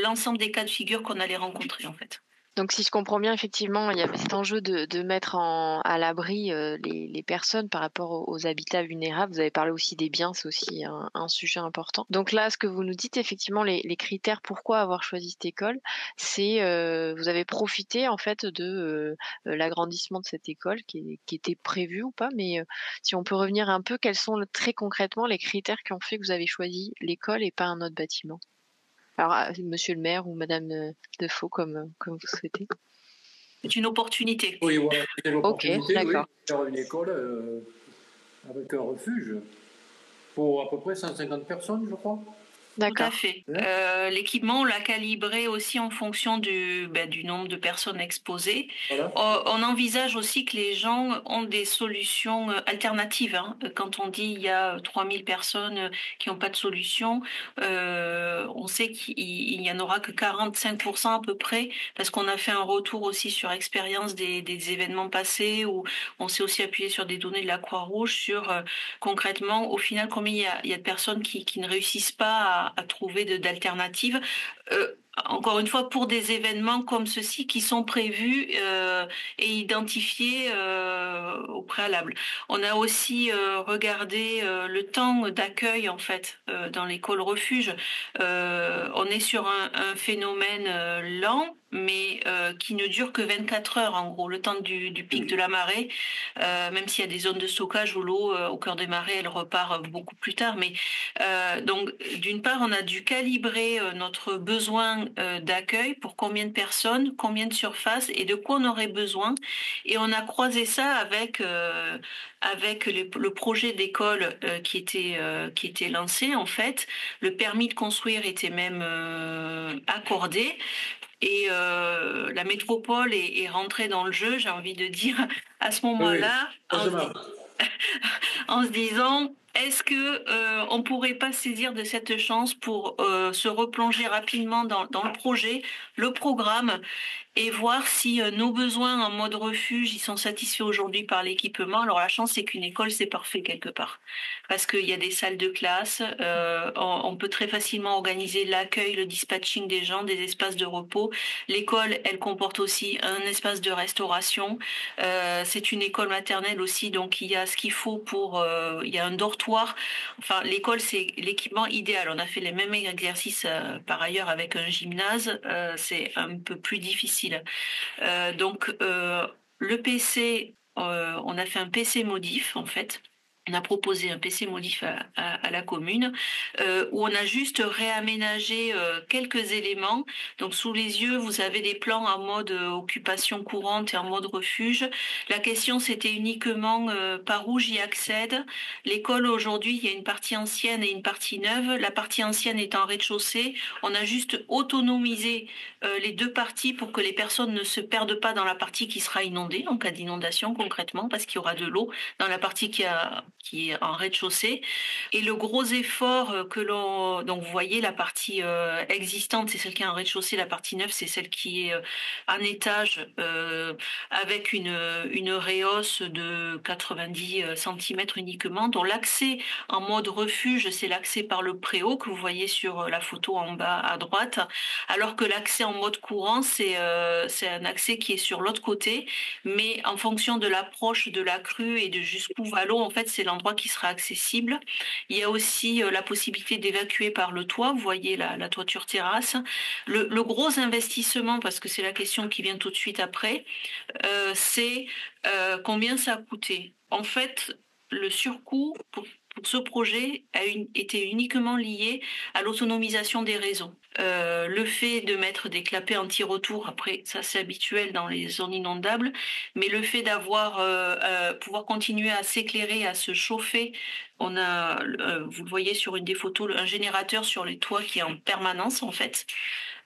Speaker 4: l'ensemble des cas de figure qu'on allait rencontrer, en fait.
Speaker 3: Donc, si je comprends bien, effectivement, il y avait cet enjeu de mettre à l'abri les personnes par rapport aux habitats vulnérables. Vous avez parlé aussi des biens, c'est aussi un sujet important. Donc là, ce que vous nous dites, effectivement, les critères, pourquoi avoir choisi cette école, c'est vous avez profité en fait de l'agrandissement de cette école qui était prévu ou pas, mais si on peut revenir un peu, quels sont très concrètement les critères qui ont fait que vous avez choisi l'école et pas un autre bâtiment? Alors, monsieur le maire ou madame Defoe, comme vous souhaitez.
Speaker 4: C'est une opportunité.
Speaker 5: Oui, voilà, c'était l'opportunité,
Speaker 3: Ok, d'accord.
Speaker 5: de faire une école avec un refuge pour à peu près 150 personnes, je crois.
Speaker 4: Tout à
Speaker 3: D'accord.
Speaker 4: fait. L'équipement, on l'a calibré aussi en fonction du nombre de personnes exposées.
Speaker 5: Voilà.
Speaker 4: On envisage aussi que les gens ont des solutions alternatives. Quand on dit il y a 3000 personnes qui n'ont pas de solution, on sait qu'il n'y en aura que 45% à peu près, parce qu'on a fait un retour aussi sur expérience des événements passés, où on s'est aussi appuyé sur des données de la Croix-Rouge sur concrètement, au final, combien il y a de personnes qui ne réussissent pas à trouver d'alternatives. Encore une fois, pour des événements comme ceux-ci qui sont prévus et identifiés au préalable. On a aussi regardé le temps d'accueil en fait dans l'école refuge. On est sur un phénomène lent, mais qui ne dure que 24 heures en gros, le temps du pic de la marée, même s'il y a des zones de stockage où l'eau au cœur des marées elle repart beaucoup plus tard. Mais donc d'une part on a dû calibrer notre besoin d'accueil pour combien de personnes, combien de surface et de quoi on aurait besoin, et on a croisé ça avec le projet d'école qui était lancé en fait. Le permis de construire était même accordé. Et la métropole est rentrée dans le jeu, j'ai envie de dire, à ce
Speaker 5: Oui,
Speaker 4: moment-là,
Speaker 5: heureusement.
Speaker 4: en se disant, est-ce que on pourrait pas saisir de cette chance pour se replonger rapidement dans le projet, le programme, et voir si nos besoins en mode refuge ils sont satisfaits aujourd'hui par l'équipement. Alors la chance c'est qu'une école c'est parfait quelque part, parce qu'il y a des salles de classe, on peut très facilement organiser l'accueil, le dispatching des gens, des espaces de repos. L'école elle comporte aussi un espace de restauration. C'est une école maternelle aussi, donc il y a ce qu'il faut pour, il y a un dortoir. Enfin l'école c'est l'équipement idéal. On a fait les mêmes exercices par ailleurs avec un gymnase, c'est un peu plus difficile. Donc le PC, on a fait un PC modif en fait. On a proposé un PC modif à la commune où on a juste réaménagé quelques éléments. Donc sous les yeux, vous avez des plans en mode occupation courante et en mode refuge. La question, c'était uniquement par où j'y accède. L'école aujourd'hui, il y a une partie ancienne et une partie neuve. La partie ancienne est en rez-de-chaussée. On a juste autonomisé les deux parties pour que les personnes ne se perdent pas dans la partie qui sera inondée en cas d'inondation concrètement, parce qu'il y aura de l'eau dans la partie qui est en rez-de-chaussée. Et le gros effort donc vous voyez la partie existante, c'est celle qui est en rez-de-chaussée, la partie neuve, c'est celle qui est en étage avec une réhausse de 90 cm uniquement, dont l'accès en mode refuge, c'est l'accès par le préau que vous voyez sur la photo en bas à droite, alors que l'accès en mode courant, c'est un accès qui est sur l'autre côté, mais en fonction de l'approche de la crue et de jusqu'où va l'eau, en fait, c'est l'endroit qui sera accessible. Il y a aussi la possibilité d'évacuer par le toit, vous voyez la toiture terrasse. Le gros investissement, parce que c'est la question qui vient tout de suite après, c'est combien ça a coûté. En fait, le surcoût pour ce projet était uniquement lié à l'autonomisation des réseaux. Le fait de mettre des clapets anti-retour, après ça c'est habituel dans les zones inondables, mais le fait d'avoir pouvoir continuer à s'éclairer, à se chauffer, on a, vous le voyez sur une des photos, un générateur sur les toits qui est en permanence en fait,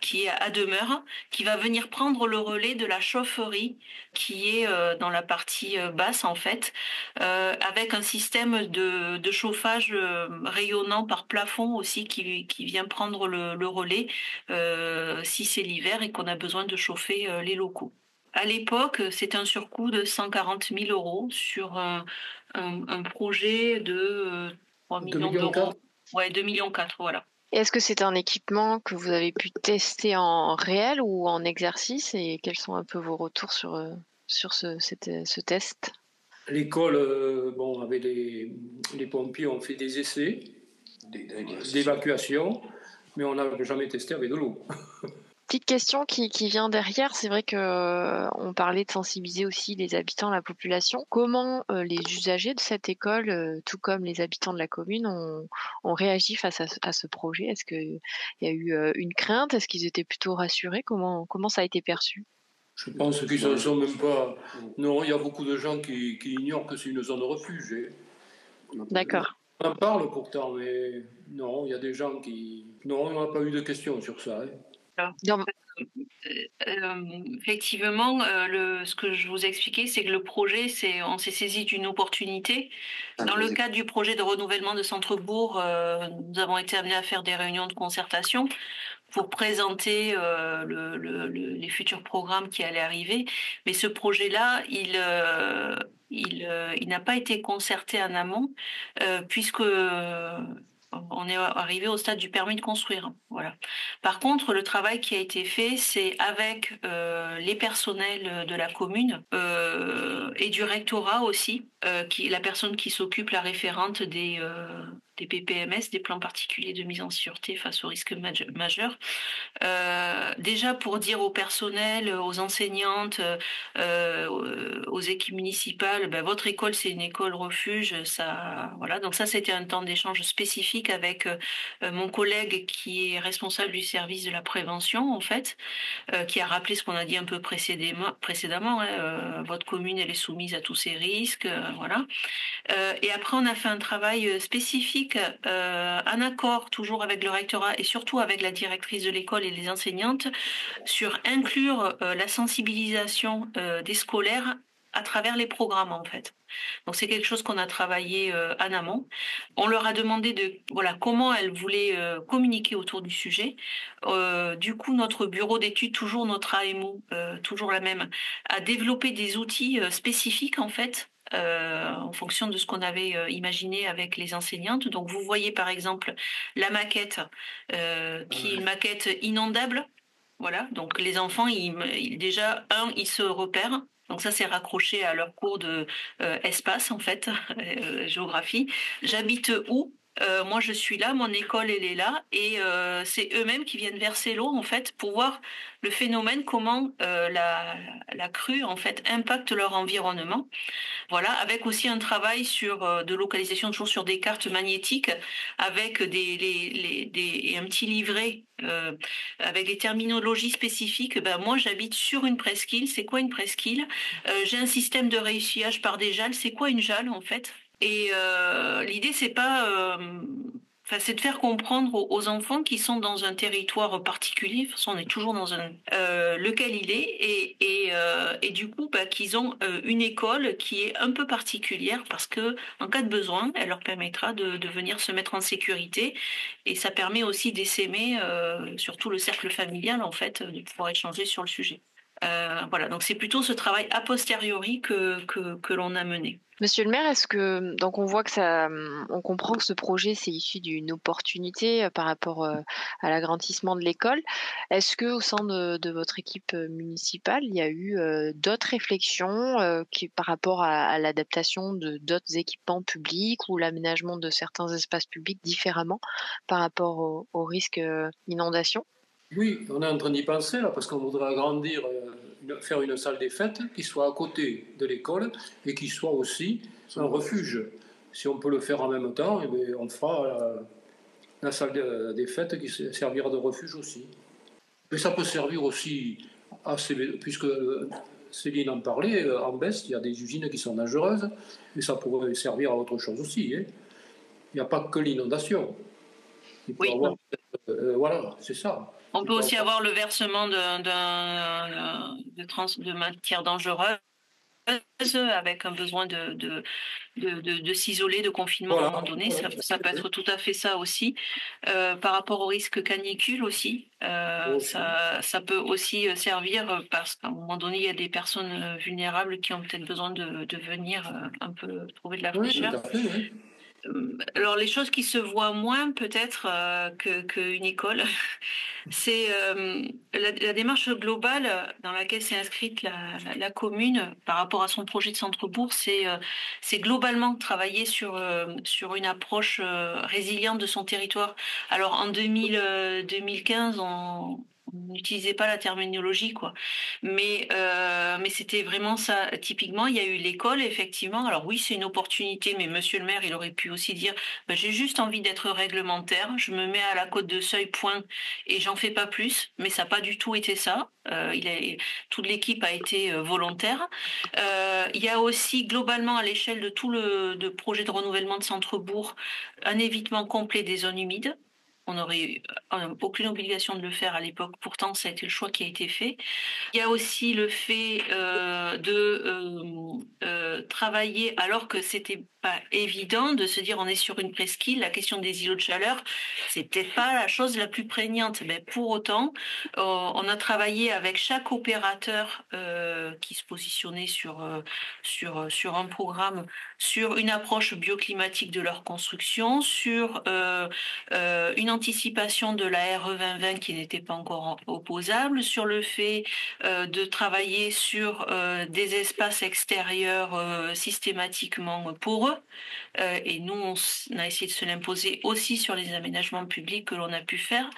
Speaker 4: qui est à demeure, qui va venir prendre le relais de la chaufferie qui est dans la partie basse en fait, avec un système de chauffage rayonnant par plafond aussi qui vient prendre le relais si c'est l'hiver et qu'on a besoin de chauffer les locaux. À l'époque, c'est un surcoût de 140 000 euros sur un projet de 3
Speaker 5: 2
Speaker 4: millions
Speaker 5: millions
Speaker 4: d'euros.
Speaker 5: 4.
Speaker 4: Ouais, 2 millions 4, voilà.
Speaker 3: Et est-ce que c'est un équipement que vous avez pu tester en réel ou en exercice et quels sont un peu vos retours sur ce test?
Speaker 5: L'école, bon, avec les pompiers, on fait des essais d'évacuation, mais on n'a jamais testé avec de l'eau.
Speaker 3: Petite question qui vient derrière, c'est vrai que on parlait de sensibiliser aussi les habitants, la population. Comment les usagers de cette école, tout comme les habitants de la commune, ont réagi face à ce projet? Est-ce qu'il y a eu une crainte? Est-ce qu'ils étaient plutôt rassurés? Comment ça a été perçu?
Speaker 5: Je pense qu'ils ne sont même pas. Non, il y a beaucoup de gens qui ignorent que c'est une zone de refuge.
Speaker 3: D'accord.
Speaker 5: On en parle pourtant, mais non, il y a des gens qui. Non, on n'a pas eu de questions sur ça.
Speaker 3: Dans-
Speaker 4: Effectivement, ce que je vous ai expliqué, c'est que le projet, on s'est saisi d'une opportunité. Dans le cadre du projet de renouvellement de Centre-Bourg, nous avons été amenés à faire des réunions de concertation pour présenter les futurs programmes qui allaient arriver. Mais ce projet-là, il n'a pas été concerté en amont, puisque on est arrivé au stade du permis de construire. Voilà. Par contre, le travail qui a été fait, c'est avec les personnels de la commune et du rectorat aussi, la personne qui s'occupe, la référente des PPMS, des plans particuliers de mise en sûreté face aux risques majeurs. Déjà pour dire au personnel, aux enseignantes, aux équipes municipales, ben, votre école c'est une école refuge, ça, voilà. Donc ça c'était un temps d'échange spécifique avec mon collègue qui est responsable du service de la prévention en fait, qui a rappelé ce qu'on a dit un peu précédemment. Hein, votre commune elle est soumise à tous ces risques, voilà. Et après, on a fait un travail spécifique, en accord toujours avec le rectorat et surtout avec la directrice de l'école et les enseignantes, sur inclure la sensibilisation des scolaires à travers les programmes en fait. Donc c'est quelque chose qu'on a travaillé en amont. On leur a demandé voilà comment elles voulaient communiquer autour du sujet. Du coup notre bureau d'études, toujours notre AMO, toujours la même, a développé des outils spécifiques en fait. En fonction de ce qu'on avait imaginé avec les enseignantes. Donc vous voyez par exemple la maquette qui est une maquette inondable. Voilà, donc les enfants, déjà, ils se repèrent. Donc ça, c'est raccroché à leur cours de espace, en fait, géographie. J'habite où? Moi, je suis là, mon école, elle est là. Et c'est eux-mêmes qui viennent verser l'eau, en fait, pour voir le phénomène, comment la crue, en fait, impacte leur environnement. Voilà, avec aussi un travail sur de localisation toujours sur des cartes magnétiques avec et un petit livret avec des terminologies spécifiques. Ben, moi, j'habite sur une presqu'île. C'est quoi une presqu'île? J'ai un système de réessuyage par des jalles. C'est quoi une jalle en fait? Et l'idée, c'est pas enfin, c'est de faire comprendre aux enfants qui sont dans un territoire particulier. De toute façon, on est toujours dans lequel il est, et du coup, bah, qu'ils ont une école qui est un peu particulière parce que, en cas de besoin, elle leur permettra de venir se mettre en sécurité, et ça permet aussi d'essaimer surtout le cercle familial en fait, de pouvoir échanger sur le sujet. Voilà, donc c'est plutôt ce travail a posteriori que l'on a mené.
Speaker 3: Monsieur le maire, donc on voit que on comprend que ce projet c'est issu d'une opportunité par rapport à l'agrandissement de l'école. Est-ce que au sein de votre équipe municipale, il y a eu d'autres réflexions par rapport à l'adaptation de d'autres équipements publics ou l'aménagement de certains espaces publics différemment par rapport au risque d'inondation?
Speaker 5: Oui, on est en train d'y penser là, parce qu'on voudrait agrandir, faire une salle des fêtes qui soit à côté de l'école et qui soit aussi un refuge. Si on peut le faire en même temps, eh bien, on fera la salle des fêtes qui servira de refuge aussi. Mais ça peut servir aussi, puisque Céline en parlait, en Best, il y a des usines qui sont dangereuses, mais ça pourrait servir à autre chose aussi. Hein. Il n'y a pas que l'inondation. Il peut y avoir. Voilà, c'est ça.
Speaker 4: On peut aussi avoir le versement de matières dangereuses avec un besoin de s'isoler, de confinement à un moment donné. Ça peut être tout à fait ça aussi. Par rapport au risque canicule aussi, ça peut aussi servir parce qu'à un moment donné, il y a des personnes vulnérables qui ont peut-être besoin de venir un peu trouver de la fraîcheur.
Speaker 5: Oui, tout à fait, oui.
Speaker 4: Alors les choses qui se voient moins peut-être qu'une école, c'est la démarche globale dans laquelle s'est inscrite la commune par rapport à son projet de centre-bourg, c'est globalement travailler sur une approche résiliente de son territoire. Alors en 2015, on n'utilisait pas la terminologie, quoi. Mais c'était vraiment ça. Typiquement, il y a eu l'école, effectivement. Alors oui, c'est une opportunité, mais monsieur le maire, il aurait pu aussi dire, ben, j'ai juste envie d'être réglementaire, je me mets à la côte de seuil, point, et j'en fais pas plus. Mais ça n'a pas du tout été ça. Toute l'équipe a été volontaire. Il y a aussi globalement à l'échelle de tout le projet de renouvellement de centre-bourg un évitement complet des zones humides. On n'aurait aucune obligation de le faire à l'époque. Pourtant, ça a été le choix qui a été fait. Il y a aussi le fait de travailler, alors que c'était pas évident, de se dire on est sur une presqu'île, la question des îlots de chaleur, c'est peut-être pas la chose la plus prégnante. Mais pour autant, on a travaillé avec chaque opérateur qui se positionnait sur un programme, sur une approche bioclimatique de leur construction, sur une anticipation de la RE 2020 qui n'était pas encore opposable, sur le fait de travailler sur des espaces extérieurs systématiquement pour eux. Et nous, on a essayé de se l'imposer aussi sur les aménagements publics que l'on a pu faire.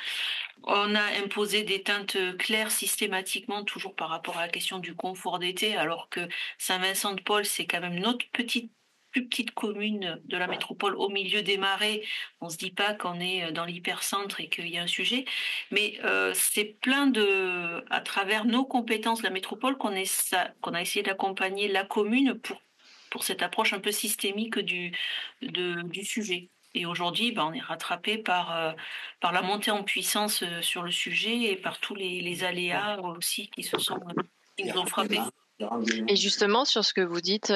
Speaker 4: On a imposé des teintes claires systématiquement, toujours par rapport à la question du confort d'été, alors que Saint-Vincent-de-Paul, c'est quand même notre plus petite commune de la métropole au milieu des marais. On se dit pas qu'on est dans l'hypercentre et qu'il y a un sujet, mais c'est à travers nos compétences de la métropole qu'on a essayé d'accompagner la commune pour cette approche un peu systémique du sujet. Et aujourd'hui, ben, on est rattrapé par la montée en puissance sur le sujet et par tous les aléas aussi qui nous ont frappés.
Speaker 3: Et justement, sur ce que vous dites,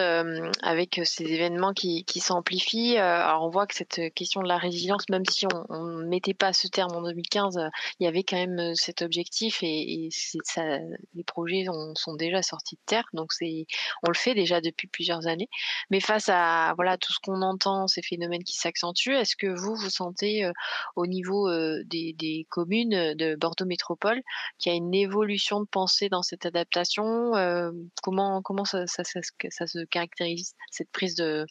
Speaker 3: avec ces événements qui s'amplifient, alors on voit que cette question de la résilience, même si on ne mettait pas ce terme en 2015, il y avait quand même cet objectif et ça, les projets sont déjà sortis de terre, donc on le fait déjà depuis plusieurs années. Mais face à voilà tout ce qu'on entend, ces phénomènes qui s'accentuent, est-ce que vous sentez au niveau des communes de Bordeaux Métropole qu'il y a une évolution de pensée dans cette adaptation? Comment ça se caractérise, cette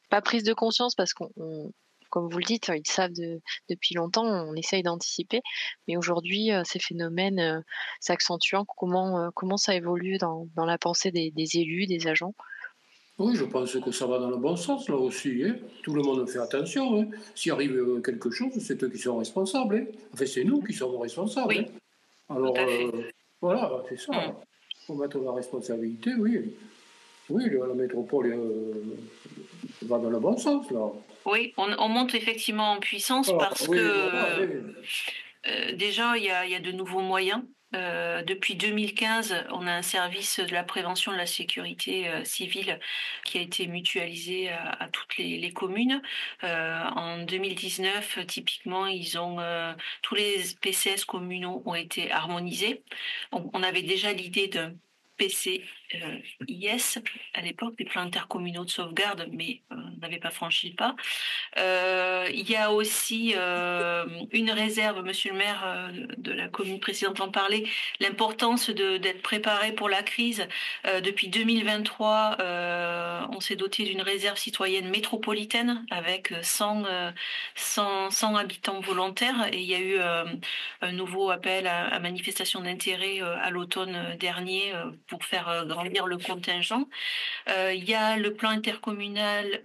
Speaker 3: pas prise de conscience, parce comme vous le dites, ils savent depuis longtemps, on essaye d'anticiper, mais aujourd'hui, ces phénomènes s'accentuant, comment ça évolue dans la pensée des élus, des agents?
Speaker 5: Oui, je pense que ça va dans le bon sens, là aussi, hein. Tout le monde fait attention, hein. S'il arrive quelque chose, c'est eux qui sont responsables, hein. Enfin, c'est nous qui sommes responsables,
Speaker 4: Oui,
Speaker 5: hein. Alors,
Speaker 4: tout à fait.
Speaker 5: voilà, c'est ça. Il faut mettre la responsabilité, oui. Oui, la métropole va dans le bon sens, là.
Speaker 4: Oui, on monte effectivement en puissance parce
Speaker 5: Oui,
Speaker 4: que
Speaker 5: voilà, oui.
Speaker 4: déjà, il y a de nouveaux moyens. Depuis 2015, on a un service de la prévention de la sécurité civile qui a été mutualisé à toutes les communes. En 2019, typiquement, tous les PCS communaux ont été harmonisés. On avait déjà l'idée d'un PCIS à l'époque, des plans intercommunaux de sauvegarde, mais on n'avait pas franchi le pas. Il y a aussi une réserve, monsieur le maire de la commune précédente en parlait, l'importance d'être préparé pour la crise. Depuis 2023, on s'est doté d'une réserve citoyenne métropolitaine avec 100 habitants volontaires et il y a eu un nouveau appel à manifestation d'intérêt à l'automne dernier pour faire grandir le contingent. Il y a le plan intercommunal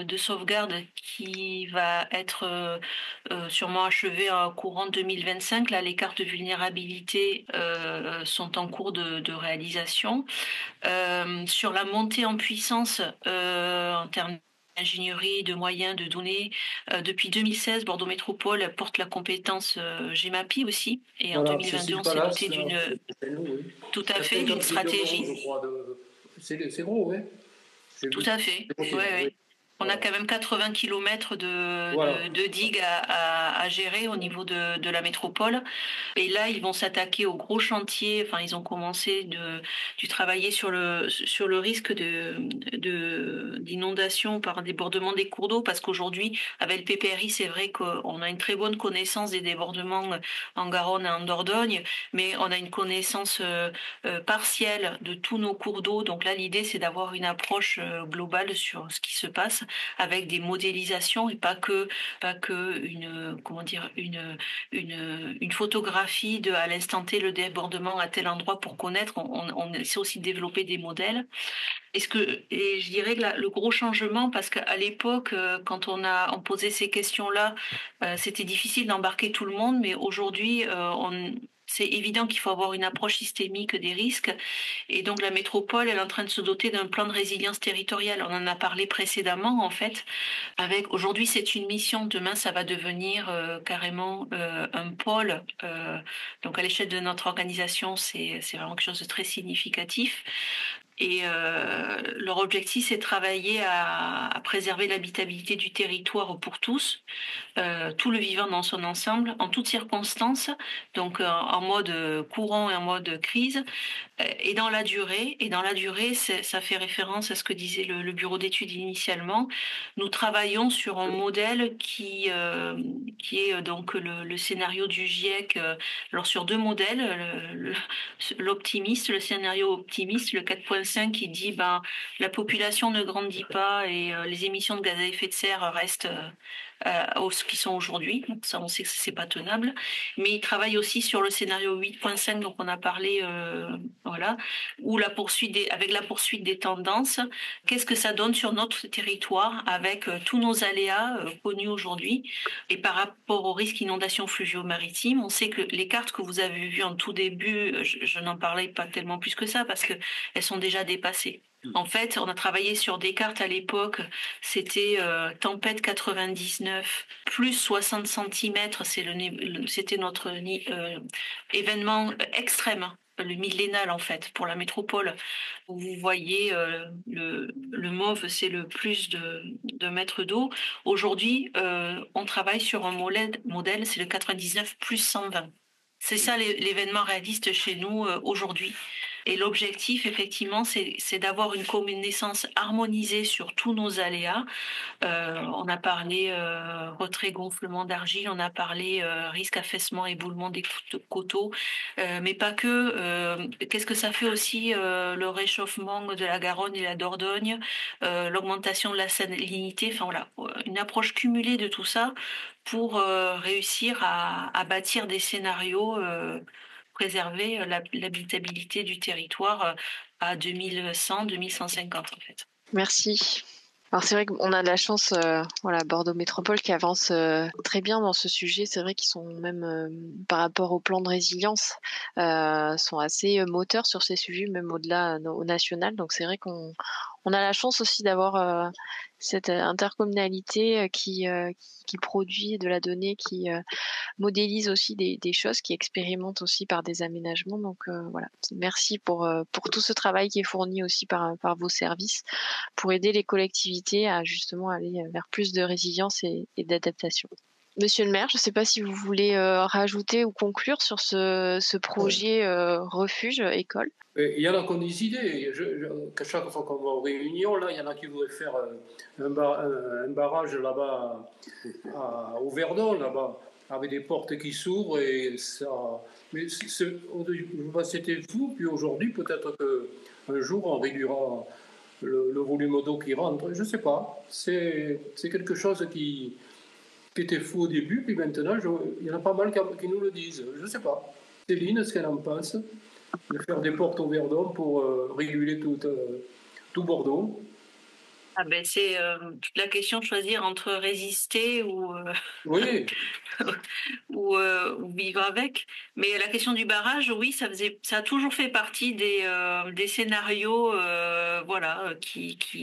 Speaker 4: de sauvegarde qui va être sûrement achevé en courant 2025. Là, les cartes de vulnérabilité sont en cours de réalisation. Sur la montée en puissance en termes d'ingénierie, de moyens, de données. Depuis 2016, Bordeaux Métropole porte la compétence GEMAPI aussi. Et en
Speaker 5: Voilà,
Speaker 4: 2022, on s'est doté tout à fait, d'une stratégie.
Speaker 5: Je crois, c'est gros, oui.
Speaker 4: Tout à fait, oui, oui. On a quand même 80 kilomètres
Speaker 5: Voilà.
Speaker 4: de digues à gérer au niveau de la métropole. Et là, ils vont s'attaquer au gros chantier. Enfin, ils ont commencé du travailler sur le risque d'inondation par un débordement des cours d'eau. Parce qu'aujourd'hui, avec le PPRI, c'est vrai qu'on a une très bonne connaissance des débordements en Garonne et en Dordogne, mais on a une connaissance partielle de tous nos cours d'eau. Donc là, l'idée, c'est d'avoir une approche globale sur ce qui se passe avec des modélisations et pas que une comment dire une photographie de à l'instant T le débordement à tel endroit pour connaître. On essaie aussi de développer des modèles. Et je dirais que le gros changement, parce qu'à l'époque, quand on posait ces questions-là, c'était difficile d'embarquer tout le monde, mais aujourd'hui, c'est évident qu'il faut avoir une approche systémique des risques. Et donc la métropole, elle est en train de se doter d'un plan de résilience territoriale. On en a parlé précédemment, en fait. Avec aujourd'hui, c'est une mission. Demain, ça va devenir carrément un pôle. Donc à l'échelle de notre organisation, c'est vraiment quelque chose de très significatif. Et leur objectif, c'est de travailler à préserver l'habitabilité du territoire pour tous, tout le vivant dans son ensemble, en toutes circonstances, donc en mode courant et en mode crise, et dans la durée. Et dans la durée, ça fait référence à ce que disait le bureau d'études initialement. Nous travaillons sur un modèle qui est donc le scénario du GIEC. Alors sur deux modèles, l'optimiste, le scénario optimiste, le 4.5 qui dit ben la population ne grandit pas et les émissions de gaz à effet de serre restent ce qui sont aujourd'hui. Donc ça, on sait que c'est pas tenable. Mais il travaille aussi sur le scénario 8.5 dont on a parlé, voilà, où avec la poursuite des tendances, qu'est-ce que ça donne sur notre territoire avec tous nos aléas connus aujourd'hui et par rapport au risque inondation fluvio-maritime. On sait que les cartes que vous avez vues en tout début, je n'en parlais pas tellement plus que ça parce que elles sont déjà dépassées. En fait, on a travaillé sur des cartes à l'époque, c'était tempête 99 plus 60 centimètres, c'était notre événement extrême, le millénal en fait, pour la métropole. Vous voyez, le mauve, c'est le plus de mètres d'eau. Aujourd'hui, on travaille sur un modèle, c'est le 99 plus 120. C'est ça l'événement réaliste chez nous aujourd'hui. Et l'objectif, effectivement, c'est d'avoir une connaissance harmonisée sur tous nos aléas. On a parlé retrait gonflement d'argile, on a parlé risque affaissement éboulement des coteaux, mais pas que. Qu'est-ce que ça fait aussi le réchauffement de la Garonne et la Dordogne, l'augmentation de la salinité, enfin voilà, une approche cumulée de tout ça pour réussir à bâtir des scénarios, préserver l'habitabilité du territoire à 2100, 2150 en fait.
Speaker 3: Merci. Alors c'est vrai qu'on a de la chance, voilà, Bordeaux Métropole qui avance très bien dans ce sujet. C'est vrai qu'ils sont même par rapport au plan de résilience, sont assez moteurs sur ces sujets, même au-delà au national. Donc c'est vrai qu'on a la chance aussi d'avoir cette intercommunalité qui produit de la donnée, qui modélise aussi des choses, qui expérimente aussi par des aménagements. Donc voilà, merci pour tout ce travail qui est fourni aussi par vos services pour aider les collectivités à justement aller vers plus de résilience et d'adaptation. Monsieur le maire, je ne sais pas si vous voulez rajouter ou conclure sur ce projet refuge école.
Speaker 5: Il y en a qui ont des idées. Chaque fois qu'on va aux réunions, là, il y en a qui voudraient faire un barrage là-bas au Verdon, là-bas, avec des portes qui s'ouvrent et ça. Mais c'était fou. Puis aujourd'hui, peut-être qu'un jour, on réduira le volume d'eau qui rentre. Je ne sais pas. C'est quelque chose qui était fou au début, puis maintenant, il y en a pas mal qui nous le disent. Je ne sais pas. Céline, ce qu'elle en pense de faire des portes au Verdon pour réguler tout Bordeaux.
Speaker 4: Ah ben c'est toute la question de choisir entre résister
Speaker 5: Oui.
Speaker 4: ou vivre avec. Mais la question du barrage, oui, ça a toujours fait partie des scénarios, voilà,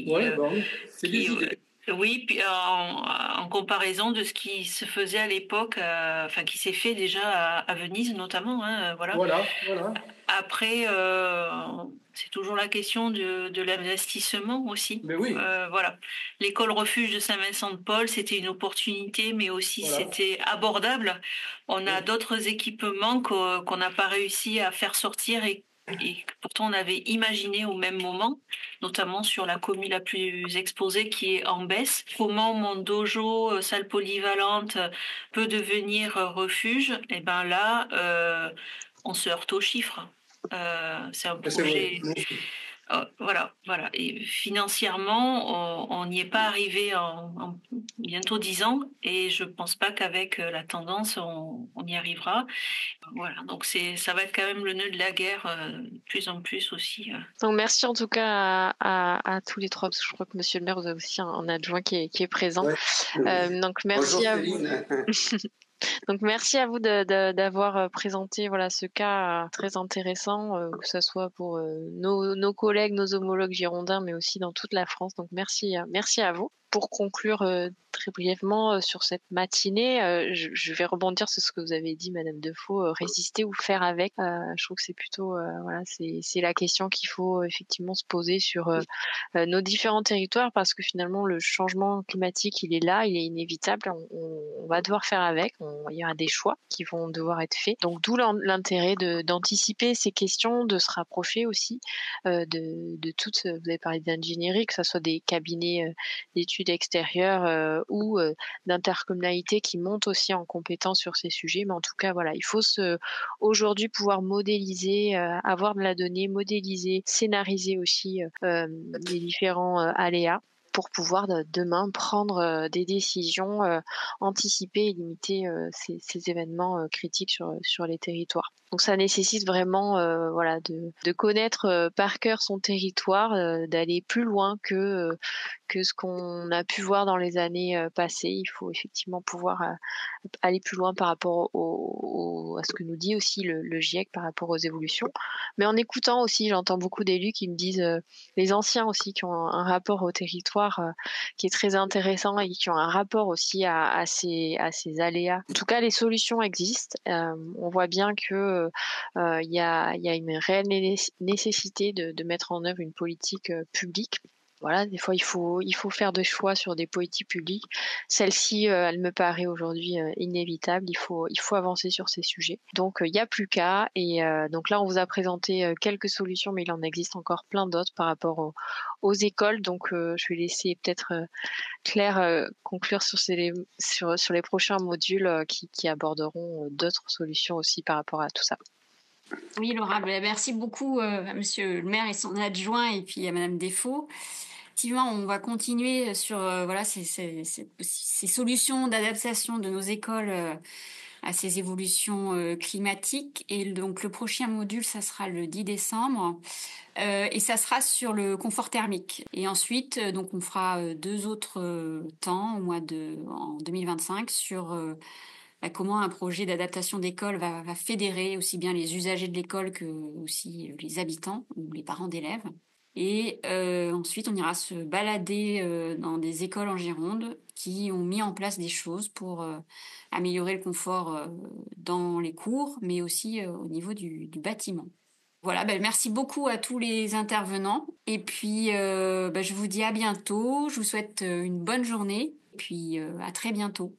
Speaker 5: Ouais, bon, c'est des idées.
Speaker 4: oui, puis en comparaison de ce qui se faisait à l'époque, enfin qui s'est fait déjà à Venise notamment, hein, voilà.
Speaker 5: Voilà, voilà.
Speaker 4: Après, C'est toujours la question de l'investissement aussi.
Speaker 5: Mais oui.
Speaker 4: Voilà. L'école refuge de Saint-Vincent-de-Paul, c'était une opportunité, mais aussi
Speaker 5: Voilà.
Speaker 4: c'était abordable. On a
Speaker 5: Oui.
Speaker 4: d'autres équipements qu'on n'a pas réussi à faire sortir et pourtant on avait imaginé au même moment, notamment sur la commune la plus exposée qui est en baisse, comment mon dojo, salle polyvalente, peut devenir refuge. Et ben là, on se heurte aux chiffres. C'est un
Speaker 5: C'est vrai.
Speaker 4: projet. Voilà. Et financièrement, on n'y est pas arrivé en bientôt 10 ans, et je pense pas qu'avec la tendance, on y arrivera. Voilà, donc ça va être quand même le nœud de la guerre de plus en plus aussi.
Speaker 3: Donc merci en tout cas à tous les trois, parce que je crois que Monsieur le maire, vous avez aussi un adjoint qui est présent.
Speaker 6: Ouais.
Speaker 3: Donc merci
Speaker 6: Bonjour
Speaker 3: à vous.
Speaker 6: Céline.
Speaker 3: Donc merci à vous d'avoir présenté voilà ce cas très intéressant, que ce soit pour nos collègues, nos homologues girondins, mais aussi dans toute la France. Donc merci à vous. Pour conclure très brièvement sur cette matinée, je vais rebondir sur ce que vous avez dit, Madame Defoe, résister ou faire avec. Je trouve que c'est plutôt voilà, c'est la question qu'il faut effectivement se poser sur nos différents territoires, parce que finalement le changement climatique il est là, il est inévitable, on va devoir faire avec, il y aura des choix qui vont devoir être faits. Donc d'où l'intérêt d'anticiper ces questions, de se rapprocher aussi de toutes, vous avez parlé d'ingénierie, que ce soit des cabinets d'études extérieures ou d'intercommunalités qui montent aussi en compétence sur ces sujets. Mais en tout cas, voilà, il faut aujourd'hui pouvoir modéliser, avoir de la donnée, modéliser, scénariser aussi les différents aléas pour pouvoir demain prendre des décisions, anticiper et limiter ces événements critiques sur les territoires. Donc ça nécessite vraiment voilà, de connaître par cœur son territoire, d'aller plus loin que ce qu'on a pu voir dans les années passées. Il faut effectivement pouvoir aller plus loin par rapport à ce que nous dit aussi le GIEC par rapport aux évolutions. Mais en écoutant aussi, j'entends beaucoup d'élus qui me disent, les anciens aussi, qui ont un rapport au territoire qui est très intéressant et qui ont un rapport aussi à ces aléas. En tout cas, les solutions existent. On voit bien que il y a une réelle nécessité de mettre en œuvre une politique publique. Voilà, des fois il faut faire des choix sur des politiques publiques. Celle-ci, elle me paraît aujourd'hui inévitable. Il faut avancer sur ces sujets. Donc il n'y a plus qu'à. Et donc là, on vous a présenté quelques solutions, mais il en existe encore plein d'autres par rapport aux écoles. Donc je vais laisser peut-être Claire conclure sur les prochains modules qui aborderont d'autres solutions aussi par rapport à tout ça.
Speaker 1: Oui, Laura, merci beaucoup à Monsieur le maire et son adjoint, et puis à Madame Defoe. Effectivement, on va continuer sur voilà ces solutions d'adaptation de nos écoles à ces évolutions climatiques. Et donc le prochain module, ça sera le 10 décembre. Et ça sera sur le confort thermique. Et ensuite, donc on fera 2 autres temps en 2025 sur comment un projet d'adaptation d'école va fédérer aussi bien les usagers de l'école que aussi les habitants ou les parents d'élèves. Et ensuite, on ira se balader dans des écoles en Gironde qui ont mis en place des choses pour améliorer le confort dans les cours, mais aussi au niveau du bâtiment. Voilà, merci beaucoup à tous les intervenants. Et puis, je vous dis à bientôt. Je vous souhaite une bonne journée. Et puis, à très bientôt.